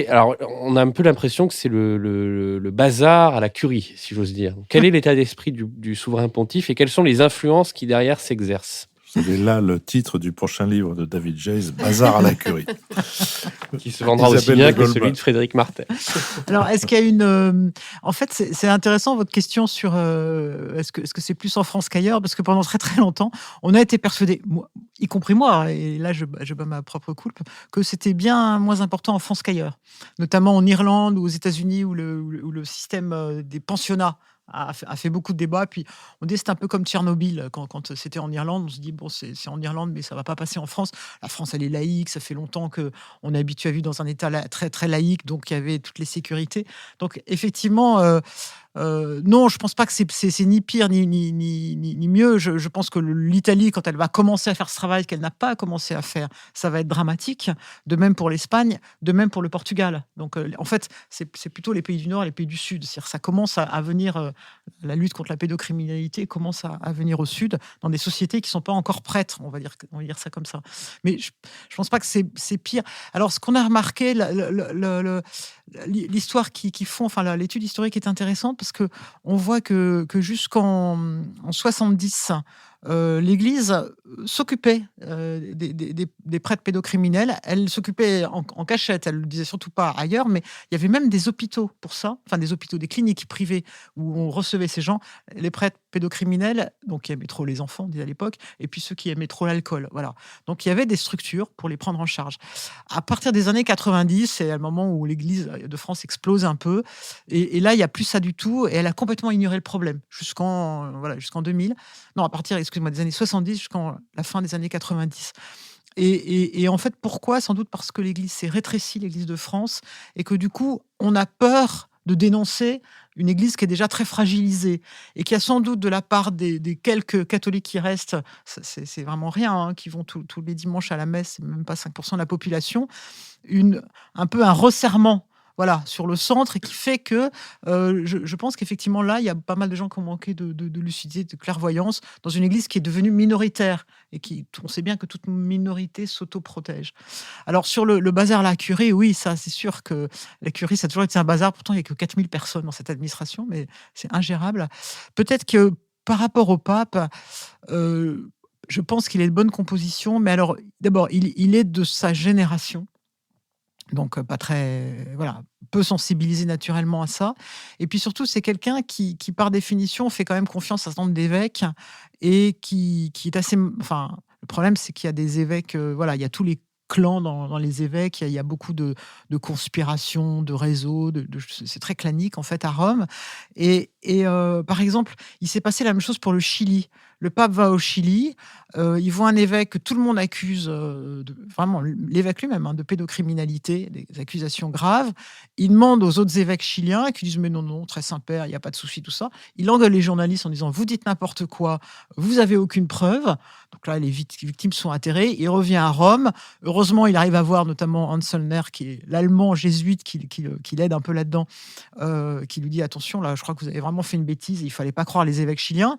Alors, on a un peu l'impression que c'est le bazar à la curie, si j'ose dire. Quel est l'état d'esprit du souverain pontife et quelles sont les influences qui derrière s'exercent? Vous avez là le titre du prochain livre de David Chase, Bazar à la curie. Qui se vendra aussi Isabelle bien de que Goldbach. celui de Frédéric Martel. Alors, est-ce qu'il y a une... En fait, c'est intéressant votre question sur est-ce que c'est plus en France qu'ailleurs? Parce que pendant très très longtemps, on a été persuadé, y compris moi, et là je bats ma propre coulpe, que c'était bien moins important en France qu'ailleurs. Notamment en Irlande ou aux États-Unis où le système des pensionnats a fait beaucoup de débats. Puis on dit c'est un peu comme Tchernobyl quand c'était en Irlande. On se dit bon c'est en Irlande mais ça va pas passer en France. La France elle est laïque, ça fait longtemps que on est habitué à vivre dans un État très très laïque, donc il y avait toutes les sécurités. Donc effectivement non, je pense pas que c'est ni pire ni mieux. Je pense que l'Italie, quand elle va commencer à faire ce travail qu'elle n'a pas commencé à faire, ça va être dramatique. De même pour l'Espagne, de même pour le Portugal. Donc en fait, c'est plutôt les pays du Nord et les pays du Sud. C'est-à-dire ça commence à venir, la lutte contre la pédocriminalité commence à venir au Sud, dans des sociétés qui ne sont pas encore prêtes, on va dire ça comme ça. Mais je ne pense pas que c'est pire. Alors, ce qu'on a remarqué, l'histoire qui font, enfin l'étude historique est intéressante parce que on voit que jusqu'en 70, l'Église s'occupait des prêtres pédocriminels. Elle s'occupait en cachette, elle ne le disait surtout pas ailleurs, mais il y avait même des hôpitaux pour ça, enfin des hôpitaux, des cliniques privées où on recevait ces gens, les prêtres pédocriminels, donc qui aimaient trop les enfants, on disait à l'époque, et puis ceux qui aimaient trop l'alcool. Voilà. Donc il y avait des structures pour les prendre en charge. À partir des années 90, c'est le moment où l'Église de France explose un peu, et là il n'y a plus ça du tout, et elle a complètement ignoré le problème jusqu'en 2000. Non, à partir, excusez-moi, des années 70 jusqu'à la fin des années 90. Et en fait, pourquoi? Sans doute parce que l'Église s'est rétrécie, l'Église de France, et que du coup, on a peur de dénoncer une Église qui est déjà très fragilisée et qui a sans doute de la part des quelques catholiques qui restent, c'est vraiment rien, hein, qui vont tous les dimanches à la messe, c'est même pas 5% de la population, un peu un resserrement. Voilà, sur le centre, et qui fait que je pense qu'effectivement là, il y a pas mal de gens qui ont manqué de lucidité, de clairvoyance dans une église qui est devenue minoritaire et on sait bien que toute minorité s'autoprotège. Alors sur le bazar à la curie, oui, ça c'est sûr que la curie ça a toujours été un bazar, pourtant il n'y a que 4000 personnes dans cette administration, mais c'est ingérable. Peut-être que par rapport au pape, je pense qu'il est de bonne composition, mais alors d'abord il est de sa génération. Donc, pas très, voilà, peu sensibilisé naturellement à ça. Et puis surtout, c'est quelqu'un qui, par définition, fait quand même confiance à un certain nombre d'évêques et qui est assez. Enfin, le problème, c'est qu'il y a des évêques, voilà, il y a tous les clans dans les évêques, il y a beaucoup de conspirations, de réseaux, c'est très clanique en fait à Rome. Et par exemple, il s'est passé la même chose pour le Chili. Le pape va au Chili, il voit un évêque que tout le monde accuse, vraiment l'évêque lui-même, hein, de pédocriminalité, des accusations graves. Il demande aux autres évêques chiliens qui disent mais non, très Saint-Père, il n'y a pas de souci, tout ça. Il engueule les journalistes en disant vous dites n'importe quoi, vous n'avez aucune preuve. Donc là, les victimes sont atterrées. Il revient à Rome. Heureusement, il arrive à voir notamment Anselmer, qui est l'allemand jésuite qui l'aide un peu là-dedans, qui lui dit attention, là, je crois que vous avez vraiment fait une bêtise, il ne fallait pas croire les évêques chiliens.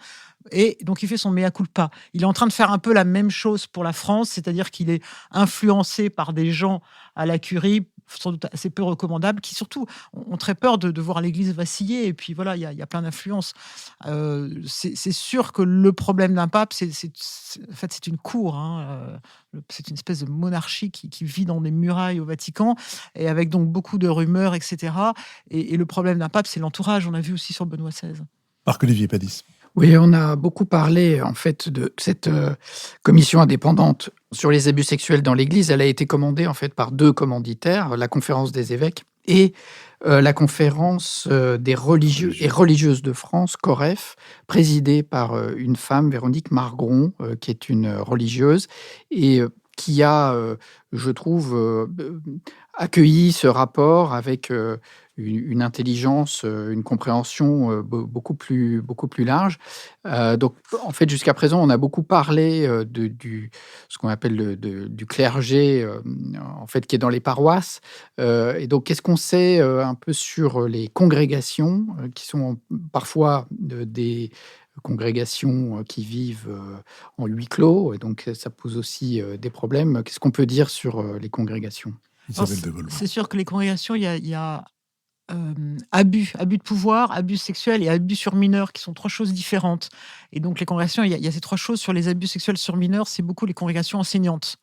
Et donc, il fait son mea culpa. Il est en train de faire un peu la même chose pour la France, c'est-à-dire qu'il est influencé par des gens à la curie sans doute assez peu recommandables, qui surtout ont très peur de voir l'Église vaciller. Et puis voilà, il y a plein d'influences. C'est sûr que le problème d'un pape, en fait, c'est une cour. C'est une espèce de monarchie qui vit dans des murailles au Vatican, et avec donc beaucoup de rumeurs, etc. Et le problème d'un pape, c'est l'entourage. On a vu aussi sur Benoît XVI. Marc-Olivier Padis. Oui, on a beaucoup parlé en fait de cette commission indépendante sur les abus sexuels dans l'Église. Elle a été commandée en fait par 2 commanditaires, la conférence des évêques et la conférence des religieux et religieuses de France, COREF, présidée par une femme, Véronique Margron, qui est une religieuse et qui a, je trouve, accueilli ce rapport avec une intelligence, une compréhension beaucoup plus large. Donc, en fait, jusqu'à présent, on a beaucoup parlé ce qu'on appelle du clergé, en fait, qui est dans les paroisses. Et donc, qu'est-ce qu'on sait un peu sur les congrégations, qui sont parfois des congrégations qui vivent en huis clos, et donc ça pose aussi des problèmes. Qu'est-ce qu'on peut dire sur les congrégations ? Isabelle de Vaulman. C'est sûr que les congrégations, il y a abus de pouvoir, abus sexuels et abus sur mineurs, qui sont 3 choses différentes. Et donc les congrégations, il y a ces 3 choses. Sur les abus sexuels sur mineurs, c'est beaucoup les congrégations enseignantes.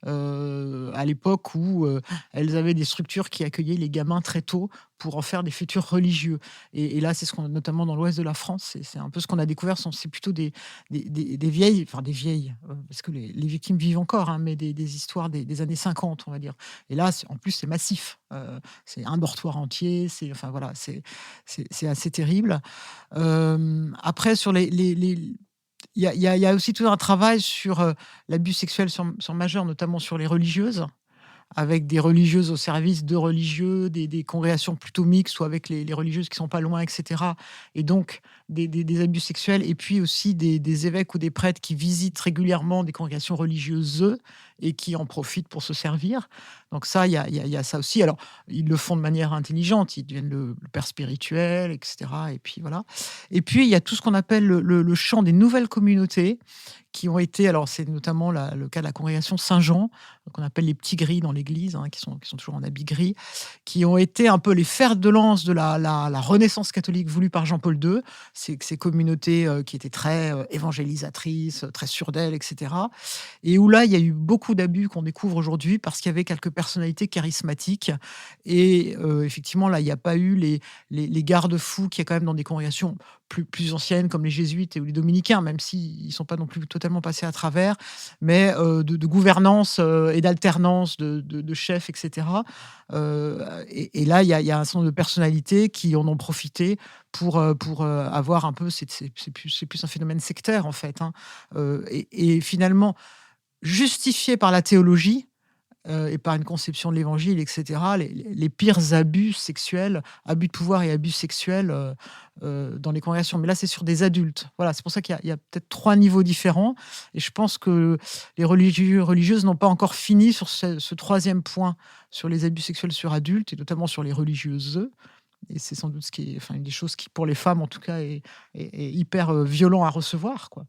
À l'époque où elles avaient des structures qui accueillaient les gamins très tôt pour en faire des futurs religieux. Et là, c'est ce qu'on a notamment dans l'ouest de la France. C'est un peu ce qu'on a découvert. C'est plutôt des vieilles, parce que les victimes vivent encore, mais des histoires des années 50, on va dire. Et là, en plus, c'est massif. C'est un dortoir entier. C'est assez terrible. Après, sur il y a aussi tout un travail sur l'abus sexuel sur majeurs, notamment sur les religieuses, avec des religieuses au service de religieux, des congrégations plutôt mixtes ou avec les religieuses qui sont pas loin, etc. Et donc des abus sexuels, et puis aussi des évêques ou des prêtres qui visitent régulièrement des congrégations religieuses et qui en profitent pour se servir. Donc ça, il y a ça aussi. Alors, ils le font de manière intelligente, ils deviennent le père spirituel, etc. Et puis voilà. Et puis, il y a tout ce qu'on appelle le champ des nouvelles communautés, qui ont été, alors c'est notamment le cas de la congrégation Saint-Jean, qu'on appelle les petits gris dans l'église, qui sont toujours en habit gris, qui ont été un peu les fers de lance de la renaissance catholique voulue par Jean-Paul II. Ces communautés qui étaient très évangélisatrices, très sûres d'elles, etc. Et où là, il y a eu beaucoup d'abus qu'on découvre aujourd'hui, parce qu'il y avait quelques personnalités charismatiques. Et effectivement, là, il n'y a pas eu les garde-fous qu'il y a quand même dans des congrégations plus anciennes, comme les jésuites ou les dominicains, même s'ils ne sont pas non plus totalement passés à travers, mais de gouvernance et d'alternance de chefs, etc. Et là, il y a un certain nombre de personnalités qui en ont profité pour avoir un peu... C'est plus un phénomène sectaire, en fait. Et finalement, justifié par la théologie, et par une conception de l'évangile, etc., les pires abus sexuels, abus de pouvoir et abus sexuels dans les congrégations. Mais là, c'est sur des adultes. Voilà, c'est pour ça qu'il y a peut-être 3 niveaux différents. Et je pense que les religieuses n'ont pas encore fini sur ce 3e point, sur les abus sexuels sur adultes, et notamment sur les religieuses. Et c'est sans doute une des choses qui, pour les femmes en tout cas, est hyper violent à recevoir, quoi.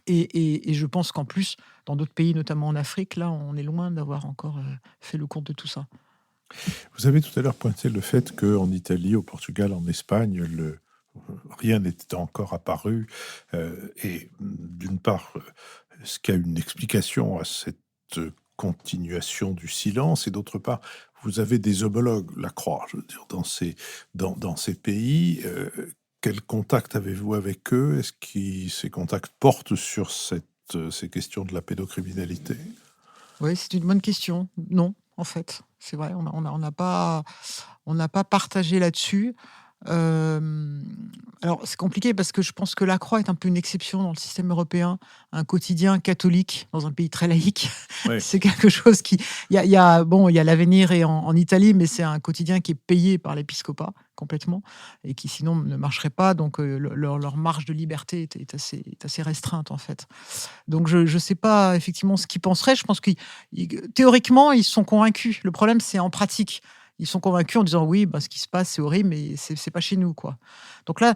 Et je pense qu'en plus, dans d'autres pays, notamment en Afrique, là, on est loin d'avoir encore fait le compte de tout ça. Vous avez tout à l'heure pointé le fait qu'en Italie, au Portugal, en Espagne, rien n'était encore apparu. Et d'une part, est-ce qu'il y a une explication à cette continuation du silence? Et d'autre part, vous avez des homologues, la Croix, je veux dire, dans ces pays. Quel contact avez-vous avec eux? Est-ce que ces contacts portent sur ces questions de la pédocriminalité? Oui, c'est une bonne question. Non, en fait, c'est vrai, on n'a pas partagé là-dessus. Alors, c'est compliqué parce que je pense que la Croix est un peu une exception dans le système européen. Un quotidien catholique dans un pays très laïque, Oui. c'est quelque chose qui... Il y a l'Avenir en Italie, mais c'est un quotidien qui est payé par l'épiscopat complètement, et qui sinon ne marcherait pas. Donc, leur marge de liberté est assez restreinte, en fait. Donc, je ne sais pas effectivement ce qu'ils penseraient. Je pense que théoriquement, ils sont convaincus. Le problème, c'est en pratique. ils sont convaincus en disant oui, ce qui se passe, c'est horrible, mais c'est pas chez nous, quoi. Donc là,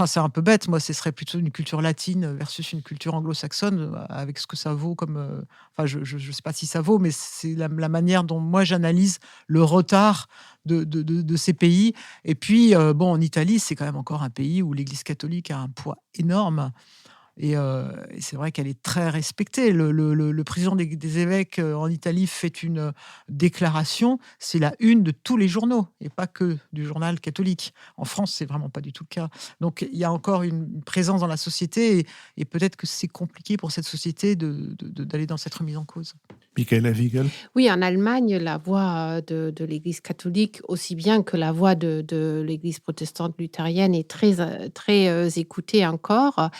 c'est un peu bête. Moi, ce serait plutôt une culture latine versus une culture anglo-saxonne, avec ce que ça vaut comme. Je sais pas si ça vaut, mais c'est la manière dont moi j'analyse le retard de ces pays. Et puis, en Italie, c'est quand même encore un pays où l'Église catholique a un poids énorme. Et c'est vrai qu'elle est très respectée. Le président des évêques en Italie fait une déclaration, c'est la une de tous les journaux, et pas que du journal catholique. En France, c'est vraiment pas du tout le cas. Donc il y a encore une présence dans la société, et peut-être que c'est compliqué pour cette société d'aller dans cette remise en cause. Michaela Wiegel. Oui, en Allemagne, la voix de l'Église catholique, aussi bien que la voix de l'Église protestante luthérienne, est très écoutée encore.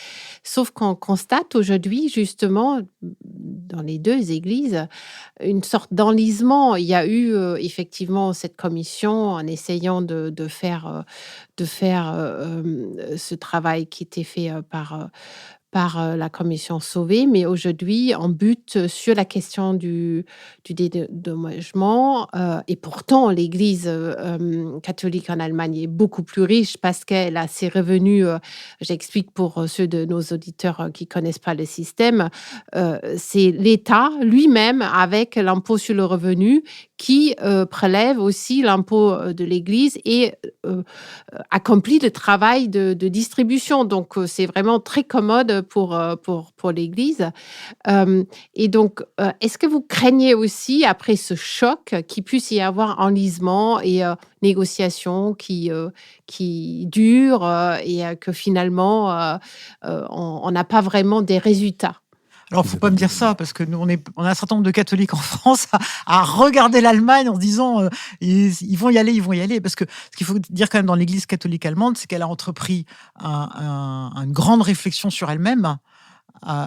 Sauf qu'on constate aujourd'hui, justement, dans les deux églises, une sorte d'enlisement. Il y a eu effectivement cette commission en essayant de faire ce travail qui était fait par la commission Sauvé, mais aujourd'hui, on bute sur la question du dédommagement. Et pourtant, l'Église catholique en Allemagne est beaucoup plus riche parce qu'elle a ses revenus. J'explique pour ceux de nos auditeurs qui connaissent pas le système. C'est l'État lui-même, avec l'impôt sur le revenu, qui prélève aussi l'impôt de l'Église et accomplit le travail de distribution. Donc, c'est vraiment très commode pour l'Église. Et donc, est-ce que vous craignez aussi, après ce choc, qu'il puisse y avoir enlisement et négociations qui durent et que finalement, on n'a pas vraiment des résultats? Alors, il ne faut pas me dire ça, parce que nous, on a un certain nombre de catholiques en France à regarder l'Allemagne en se disant ils vont y aller. Parce que ce qu'il faut dire quand même dans l'Église catholique allemande, c'est qu'elle a entrepris une grande réflexion sur elle-même.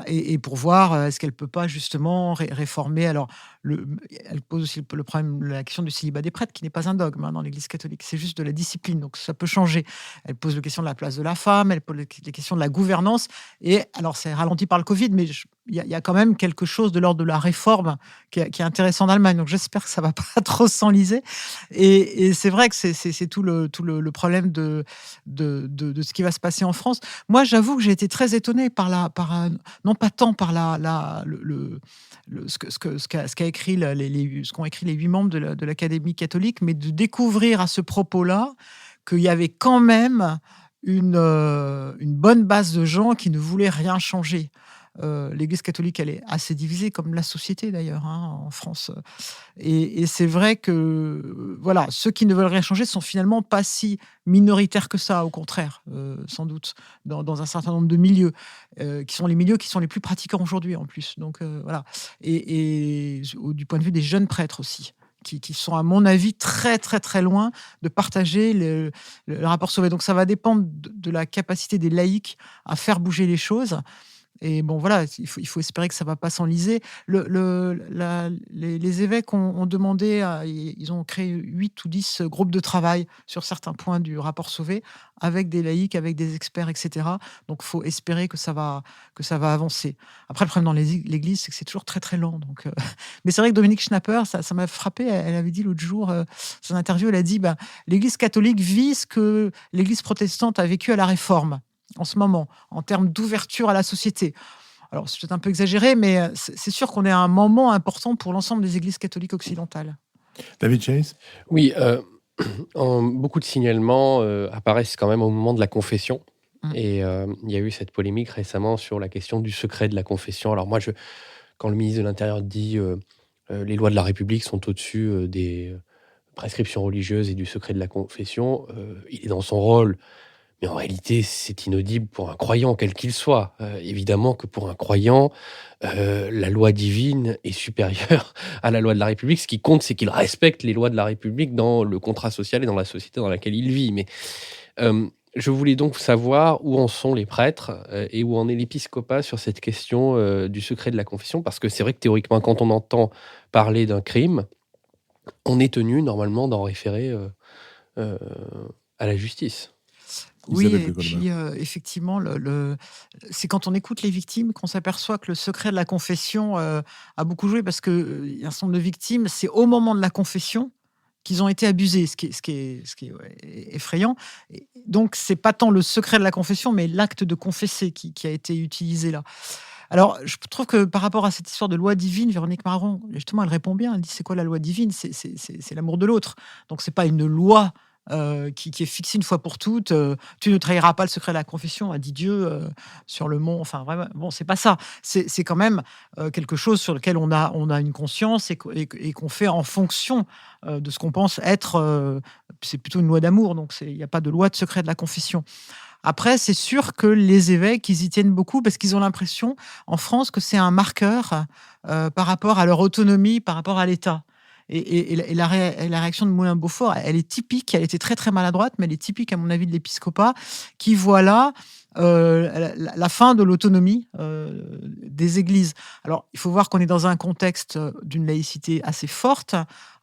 Et pour voir est-ce qu'elle peut pas justement réformer. Alors, elle pose aussi le problème, la question du célibat des prêtres, qui n'est pas un dogme dans l'Église catholique, c'est juste de la discipline, donc ça peut changer. Elle pose la question de la place de la femme, elle pose les questions de la gouvernance, et alors c'est ralenti par le Covid, mais il y a quand même quelque chose de l'ordre de la réforme qui est intéressant en Allemagne, donc j'espère que ça va pas trop s'enliser. Et c'est vrai que c'est tout le problème de ce qui va se passer en France. Moi, j'avoue que j'ai été très étonnée non pas tant par ce qu'ont écrit les 8 membres de l'Académie catholique, mais de découvrir à ce propos-là qu'il y avait quand même une bonne base de gens qui ne voulaient rien changer. L'Église catholique, elle est assez divisée, comme la société d'ailleurs, en France. Et c'est vrai que voilà, ceux qui ne veulent rien changer sont finalement pas si minoritaires que ça, au contraire, sans doute, dans un certain nombre de milieux, qui sont les milieux qui sont les plus pratiquants aujourd'hui en plus. Donc voilà. Et du point de vue des jeunes prêtres aussi, qui sont, à mon avis, très, très, très loin de partager le rapport Sauvé. Donc ça va dépendre de la capacité des laïcs à faire bouger les choses. Et bon, voilà, il faut espérer que ça ne va pas s'enliser. Les évêques ont demandé, ils ont créé 8 ou 10 groupes de travail sur certains points du rapport Sauvé, avec des laïcs, avec des experts, etc. Donc, il faut espérer que ça va avancer. Après, le problème dans l'Église, c'est que c'est toujours très, très lent. Donc, mais c'est vrai que Dominique Schnapper, ça m'a frappé. Elle avait dit l'autre jour, son interview, elle a dit l'Église catholique vit ce que l'Église protestante a vécu à la Réforme en ce moment, en termes d'ouverture à la société. Alors, c'est peut-être un peu exagéré, mais c'est sûr qu'on est à un moment important pour l'ensemble des églises catholiques occidentales. David Chase. Oui, beaucoup de signalements apparaissent quand même au moment de la confession. Et il y a eu cette polémique récemment sur la question du secret de la confession. Alors moi, quand le ministre de l'Intérieur dit les lois de la République sont au-dessus des prescriptions religieuses et du secret de la confession, il est dans son rôle. Mais en réalité, c'est inaudible pour un croyant, quel qu'il soit. Évidemment que pour un croyant, la loi divine est supérieure à la loi de la République. Ce qui compte, c'est qu'il respecte les lois de la République dans le contrat social et dans la société dans laquelle il vit. Mais je voulais donc savoir où en sont les prêtres et où en est l'épiscopat sur cette question du secret de la confession. Parce que c'est vrai que théoriquement, quand on entend parler d'un crime, on est tenu normalement d'en référer à la justice. Oui, et puis effectivement, c'est quand on écoute les victimes qu'on s'aperçoit que le secret de la confession a beaucoup joué, parce qu'il y a un certain nombre de victimes, c'est au moment de la confession qu'ils ont été abusés, ce qui est effrayant. Et donc, c'est pas tant le secret de la confession, mais l'acte de confesser qui a été utilisé là. Alors, je trouve que par rapport à cette histoire de loi divine, Véronique Marron, justement, elle répond bien. Elle dit, c'est quoi la loi divine? C'est l'amour de l'autre. Donc, c'est pas une loi qui est fixée une fois pour toutes. Tu ne trahiras pas le secret de la confession, a dit Dieu sur le mont. Enfin, vraiment, bon, c'est pas ça. C'est quand même quelque chose sur lequel on a une conscience et qu'on fait en fonction de ce qu'on pense être. C'est plutôt une loi d'amour, donc il n'y a pas de loi de secret de la confession. Après, c'est sûr que les évêques, ils y tiennent beaucoup parce qu'ils ont l'impression, en France, que c'est un marqueur par rapport à leur autonomie, par rapport à l'État. Et la réaction de Moulin-Beaufort, elle est typique, elle était très très maladroite, mais elle est typique, à mon avis, de l'épiscopat, qui voit là la fin de l'autonomie des églises. Alors, il faut voir qu'on est dans un contexte d'une laïcité assez forte,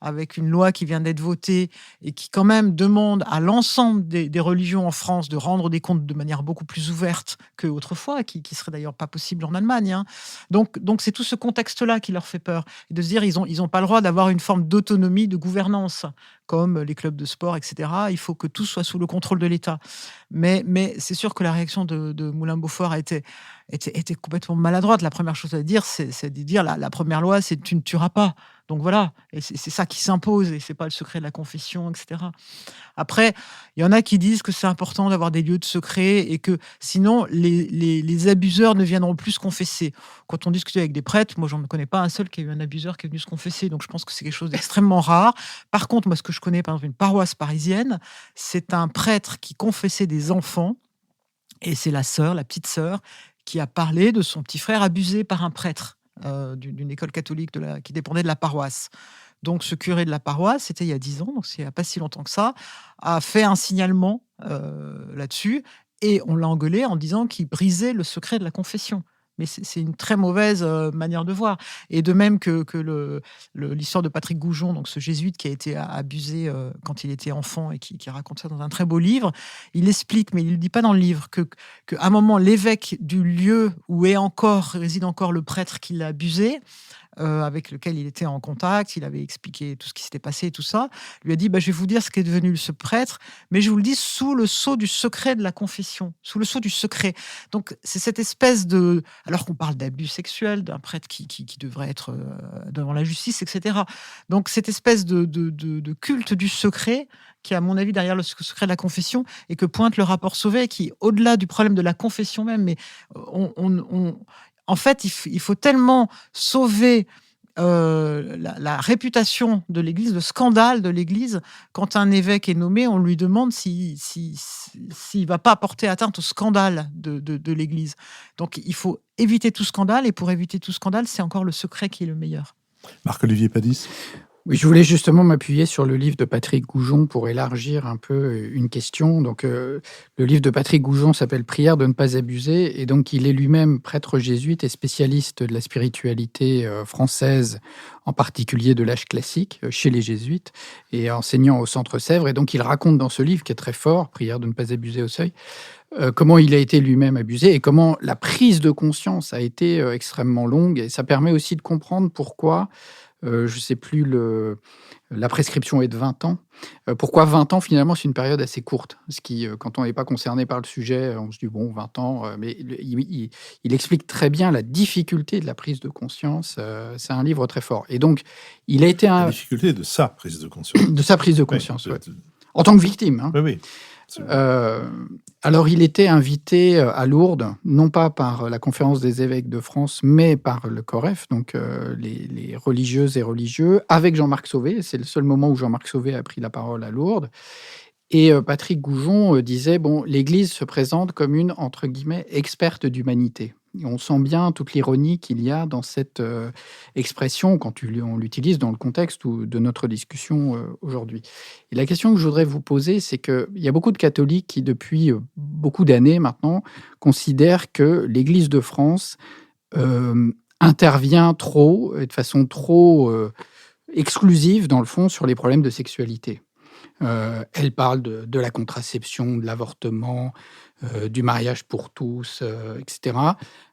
avec une loi qui vient d'être votée et qui quand même demande à l'ensemble des religions en France de rendre des comptes de manière beaucoup plus ouverte qu'autrefois, qui serait d'ailleurs pas possible en Allemagne. Hein. Donc c'est tout ce contexte-là qui leur fait peur. Et de se dire, ils ont pas le droit d'avoir une forme d'autonomie, de gouvernance, comme les clubs de sport, etc. Il faut que tout soit sous le contrôle de l'État. Mais c'est sûr que la réaction de Moulin-Beaufort était complètement maladroite. La première chose à dire, c'est de dire la première loi, c'est tu ne tueras pas. Donc voilà, et c'est ça qui s'impose, et c'est pas le secret de la confession, etc. Après, il y en a qui disent que c'est important d'avoir des lieux de secret et que sinon les abuseurs ne viendront plus se confesser. Quand on discute avec des prêtres, moi j'en ne connais pas un seul qui a eu un abuseur qui est venu se confesser, donc je pense que c'est quelque chose d'extrêmement rare. Par contre, moi ce que je connais, par exemple, une paroisse parisienne, c'est un prêtre qui confessait des enfants, et c'est la petite sœur, qui a parlé de son petit frère abusé par un prêtre d'une école catholique qui dépendait de la paroisse. Donc, ce curé de la paroisse, c'était il y a 10 ans, donc c'est il n'y a pas si longtemps que ça, a fait un signalement là-dessus, et on l'a engueulé en disant qu'il brisait le secret de la confession. Mais c'est une très mauvaise manière de voir. Et de même que l'histoire de Patrick Goujon, donc ce jésuite qui a été abusé quand il était enfant et qui raconte ça dans un très beau livre, il explique, mais il ne le dit pas dans le livre, qu'à un moment, l'évêque du lieu où réside encore le prêtre qui l'a abusé, avec lequel il était en contact, il avait expliqué tout ce qui s'était passé et tout ça, lui a dit, je vais vous dire ce qu'est devenu ce prêtre, mais je vous le dis sous le sceau du secret de la confession, sous le sceau du secret. Donc c'est cette espèce de... Alors qu'on parle d'abus sexuels, d'un prêtre qui devrait être devant la justice, etc. Donc cette espèce de culte du secret qui est, à mon avis, derrière le secret de la confession, et que pointe le rapport Sauvé, qui, au-delà du problème de la confession même, mais en fait, il faut tellement sauver la réputation de l'Église, le scandale de l'Église. Quand un évêque est nommé, on lui demande s'il ne va pas porter atteinte au scandale de l'Église. Donc, il faut éviter tout scandale, et pour éviter tout scandale, c'est encore le secret qui est le meilleur. Marc-Olivier Padis. Oui, je voulais justement m'appuyer sur le livre de Patrick Goujon pour élargir un peu une question. Donc, le livre de Patrick Goujon s'appelle « Prière de ne pas abuser », et donc il est lui-même prêtre jésuite et spécialiste de la spiritualité française, en particulier de l'âge classique, chez les jésuites, et enseignant au Centre Sèvres. Et donc, il raconte dans ce livre, qui est très fort, « Prière de ne pas abuser au seuil », comment il a été lui-même abusé et comment la prise de conscience a été extrêmement longue. Et ça permet aussi de comprendre pourquoi... je ne sais plus, la prescription est de 20 ans. Pourquoi 20 ans, finalement, c'est une période assez courte? Ce qui, quand on n'est pas concerné par le sujet, on se dit, bon, 20 ans, mais il explique très bien la difficulté de la prise de conscience. C'est un livre très fort. Et donc, il a été La difficulté de sa prise de conscience. De sa prise de conscience, oui. En tant que victime. Hein. Oui. Alors, il était invité à Lourdes, non pas par la Conférence des évêques de France, mais par le COREF, donc les religieuses et religieux, avec Jean-Marc Sauvé. C'est le seul moment où Jean-Marc Sauvé a pris la parole à Lourdes. Et Patrick Goujon disait, l'Église se présente comme une, entre guillemets, experte d'humanité. Et on sent bien toute l'ironie qu'il y a dans cette expression quand on l'utilise dans le contexte de notre discussion aujourd'hui. Et la question que je voudrais vous poser, c'est qu'il y a beaucoup de catholiques qui, depuis beaucoup d'années maintenant, considèrent que l'Église de France intervient trop, et de façon trop exclusive, dans le fond, sur les problèmes de sexualité. Elle parle de la contraception, de l'avortement, du mariage pour tous, etc.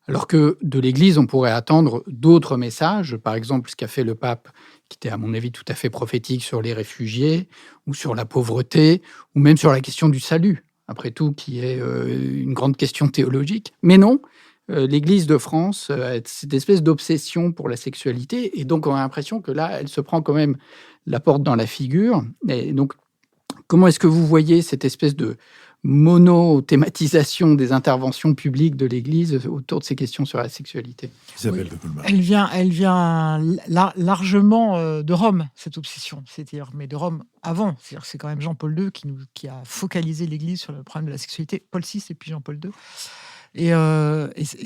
Alors que de l'Église, on pourrait attendre d'autres messages. Par exemple, ce qu'a fait le pape, qui était à mon avis tout à fait prophétique sur les réfugiés, ou sur la pauvreté, ou même sur la question du salut, après tout, qui est une grande question théologique. Mais non, l'Église de France a cette espèce d'obsession pour la sexualité, et donc on a l'impression que là, elle se prend quand même la porte dans la figure. Et donc, comment est-ce que vous voyez cette espèce de mono-thématisation des interventions publiques de l'Église autour de ces questions sur la sexualité? Isabelle de Goulmar. Elle vient largement de Rome, cette obsession. C'est-à-dire, mais de Rome avant. C'est-à-dire que c'est quand même Jean-Paul II qui a focalisé l'Église sur le problème de la sexualité. Paul VI et puis Jean-Paul II. Et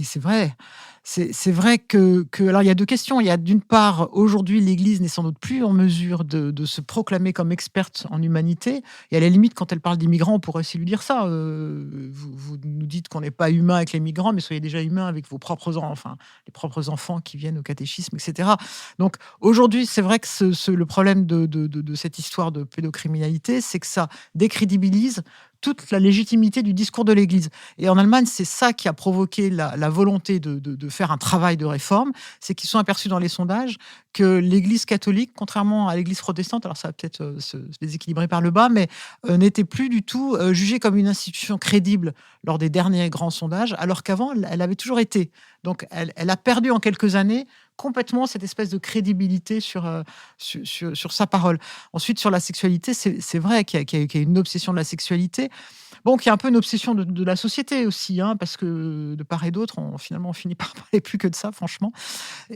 c'est vrai. C'est vrai que alors il y a deux questions. Il y a d'une part, aujourd'hui, l'Église n'est sans doute plus en mesure de se proclamer comme experte en humanité. Et à la limite, quand elle parle des migrants, on pourrait aussi lui dire ça. Vous nous dites qu'on n'est pas humain avec les migrants, mais soyez déjà humain avec vos propres enfants, enfin, les propres enfants qui viennent au catéchisme, etc. Donc aujourd'hui, c'est vrai que le problème de cette histoire de pédocriminalité, c'est que ça décrédibilise toute la légitimité du discours de l'Église. Et en Allemagne, c'est ça qui a provoqué la volonté de faire un travail de réforme, c'est qu'ils sont aperçus dans les sondages que l'Église catholique, contrairement à l'Église protestante, alors ça va peut-être se déséquilibrer par le bas, mais n'était plus du tout jugée comme une institution crédible lors des derniers grands sondages, alors qu'avant, elle avait toujours été. Donc, elle a perdu en quelques années complètement cette espèce de crédibilité sur sa parole. Ensuite, sur la sexualité, c'est vrai qu'il y a une obsession de la sexualité. Bon, qu'il y a un peu une obsession de la société aussi, hein, parce que de part et d'autre, on finit par parler plus que de ça, franchement,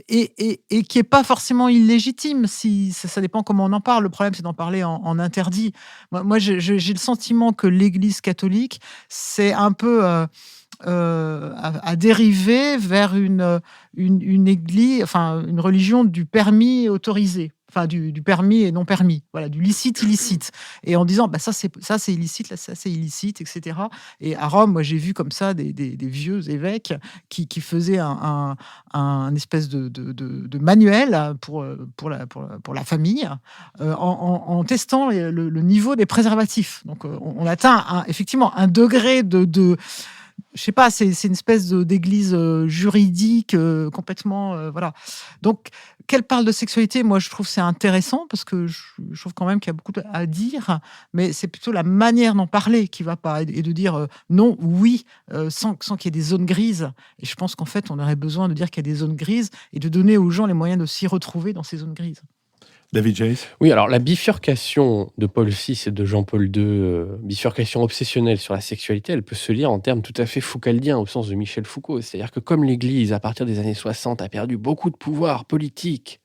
et qui est pas forcément illégitime. Si ça dépend comment on en parle. Le problème, c'est d'en parler en interdit. Moi, j'ai le sentiment que l'Église catholique, c'est un peu à dériver vers une église, enfin une religion du permis autorisé, enfin du permis et non permis, voilà, du licite illicite, et en disant bah ça c'est illicite, là ça c'est illicite, etc. Et à Rome, moi j'ai vu comme ça des vieux évêques qui faisaient un espèce de manuel pour la famille, en testant le niveau des préservatifs. Donc on atteint effectivement un degré de je sais pas, c'est une espèce d'église juridique complètement voilà. Donc qu'elle parle de sexualité, moi je trouve c'est intéressant parce que je trouve quand même qu'il y a beaucoup à dire, mais c'est plutôt la manière d'en parler qui va pas, et de dire non ou oui sans qu'il y ait des zones grises. Et je pense qu'en fait on aurait besoin de dire qu'il y a des zones grises et de donner aux gens les moyens de s'y retrouver dans ces zones grises. David Jace. Oui, alors la bifurcation de Paul VI et de Jean-Paul II, bifurcation obsessionnelle sur la sexualité, elle peut se lire en termes tout à fait foucaldiens au sens de Michel Foucault. C'est-à-dire que comme l'Église, à partir des années 60, a perdu beaucoup de pouvoir politique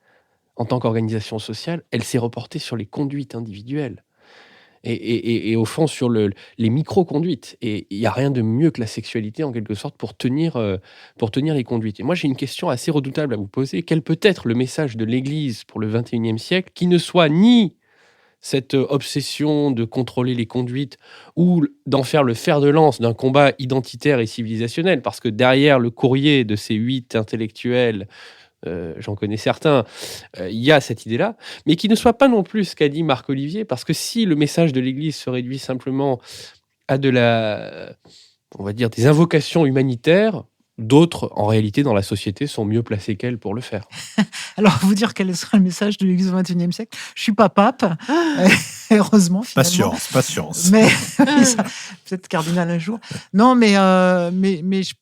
en tant qu'organisation sociale, elle s'est reportée sur les conduites individuelles. Et au fond, sur les micro-conduites. Et il n'y a rien de mieux que la sexualité, en quelque sorte, pour tenir les conduites. Et moi, j'ai une question assez redoutable à vous poser. Quel peut être le message de l'Église pour le XXIe siècle qui ne soit ni cette obsession de contrôler les conduites ou d'en faire le fer de lance d'un combat identitaire et civilisationnel? Parce que derrière le courrier de ces 8 intellectuels, j'en connais certains, il y a cette idée-là, mais qui ne soit pas non plus ce qu'a dit Marc Olivier, parce que si le message de l'Église se réduit simplement à on va dire, des invocations humanitaires, d'autres, en réalité, dans la société, sont mieux placés qu'elle pour le faire. Alors, vous dire quel sera le message de l'Église au XXIe siècle, je suis pas pape, heureusement, finalement. Patience. Mais peut-être cardinal un jour. Non, mais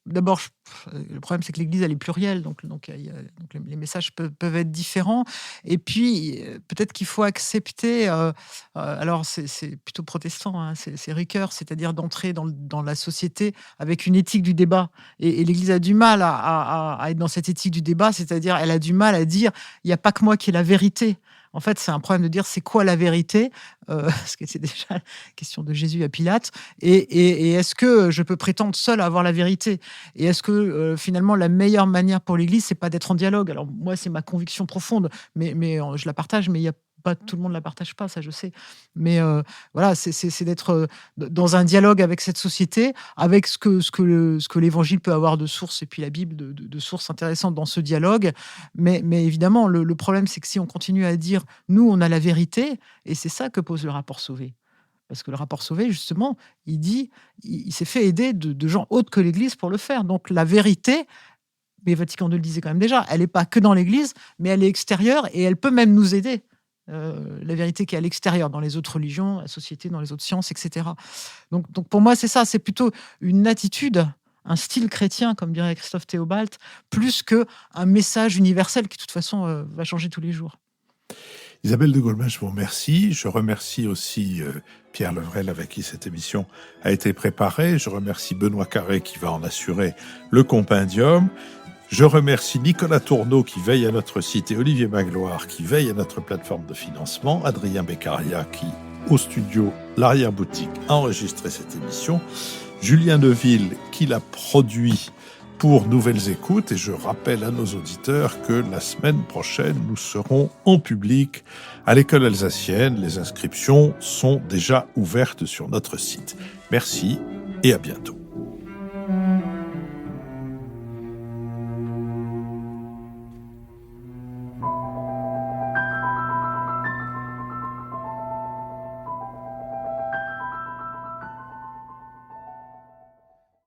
d'abord, le problème, c'est que l'Église, elle est plurielle, donc les messages peuvent être différents. Et puis, peut-être qu'il faut accepter, alors c'est plutôt protestant, hein, c'est Ricoeur, c'est-à-dire d'entrer dans la société avec une éthique du débat. Et l'Église a du mal à être dans cette éthique du débat, c'est-à-dire elle a du mal à dire, il n'y a pas que moi qui ai la vérité. En fait, c'est un problème de dire c'est quoi la vérité, parce que c'est déjà la question de Jésus à Pilate, et est-ce que je peux prétendre seul à avoir la vérité? Et est-ce que finalement la meilleure manière pour l'Église, c'est pas d'être en dialogue? Alors moi, c'est ma conviction profonde, mais je la partage, mais il y a pas tout le monde la partage pas, ça je sais. Mais voilà, c'est d'être dans un dialogue avec cette société, avec ce que l'Évangile peut avoir de source, et puis la Bible de sources intéressantes dans ce dialogue. Mais évidemment, le problème, c'est que si on continue à dire « nous, on a la vérité », et c'est ça que pose le rapport Sauvé. Parce que le rapport Sauvé, justement, il s'est fait aider de gens autres que l'Église pour le faire. Donc la vérité, mais Vatican II le disait quand même déjà, elle n'est pas que dans l'Église, mais elle est extérieure et elle peut même nous aider. La vérité qui est à l'extérieur, dans les autres religions, la société, dans les autres sciences, etc. Donc pour moi, c'est ça, c'est plutôt une attitude, un style chrétien, comme dirait Christophe Théobald, plus qu'un message universel qui, de toute façon, va changer tous les jours. Isabelle de Goulmin, je vous remercie. Je remercie aussi Pierre Levrel, avec qui cette émission a été préparée. Je remercie Benoît Carré, qui va en assurer le compendium. Je remercie Nicolas Tourneau, qui veille à notre site, et Olivier Magloire, qui veille à notre plateforme de financement. Adrien Beccaria, qui, au studio L'Arrière-Boutique, a enregistré cette émission. Julien Deville, qui l'a produit pour Nouvelles Écoutes. Et je rappelle à nos auditeurs que la semaine prochaine, nous serons en public à l'école alsacienne. Les inscriptions sont déjà ouvertes sur notre site. Merci et à bientôt.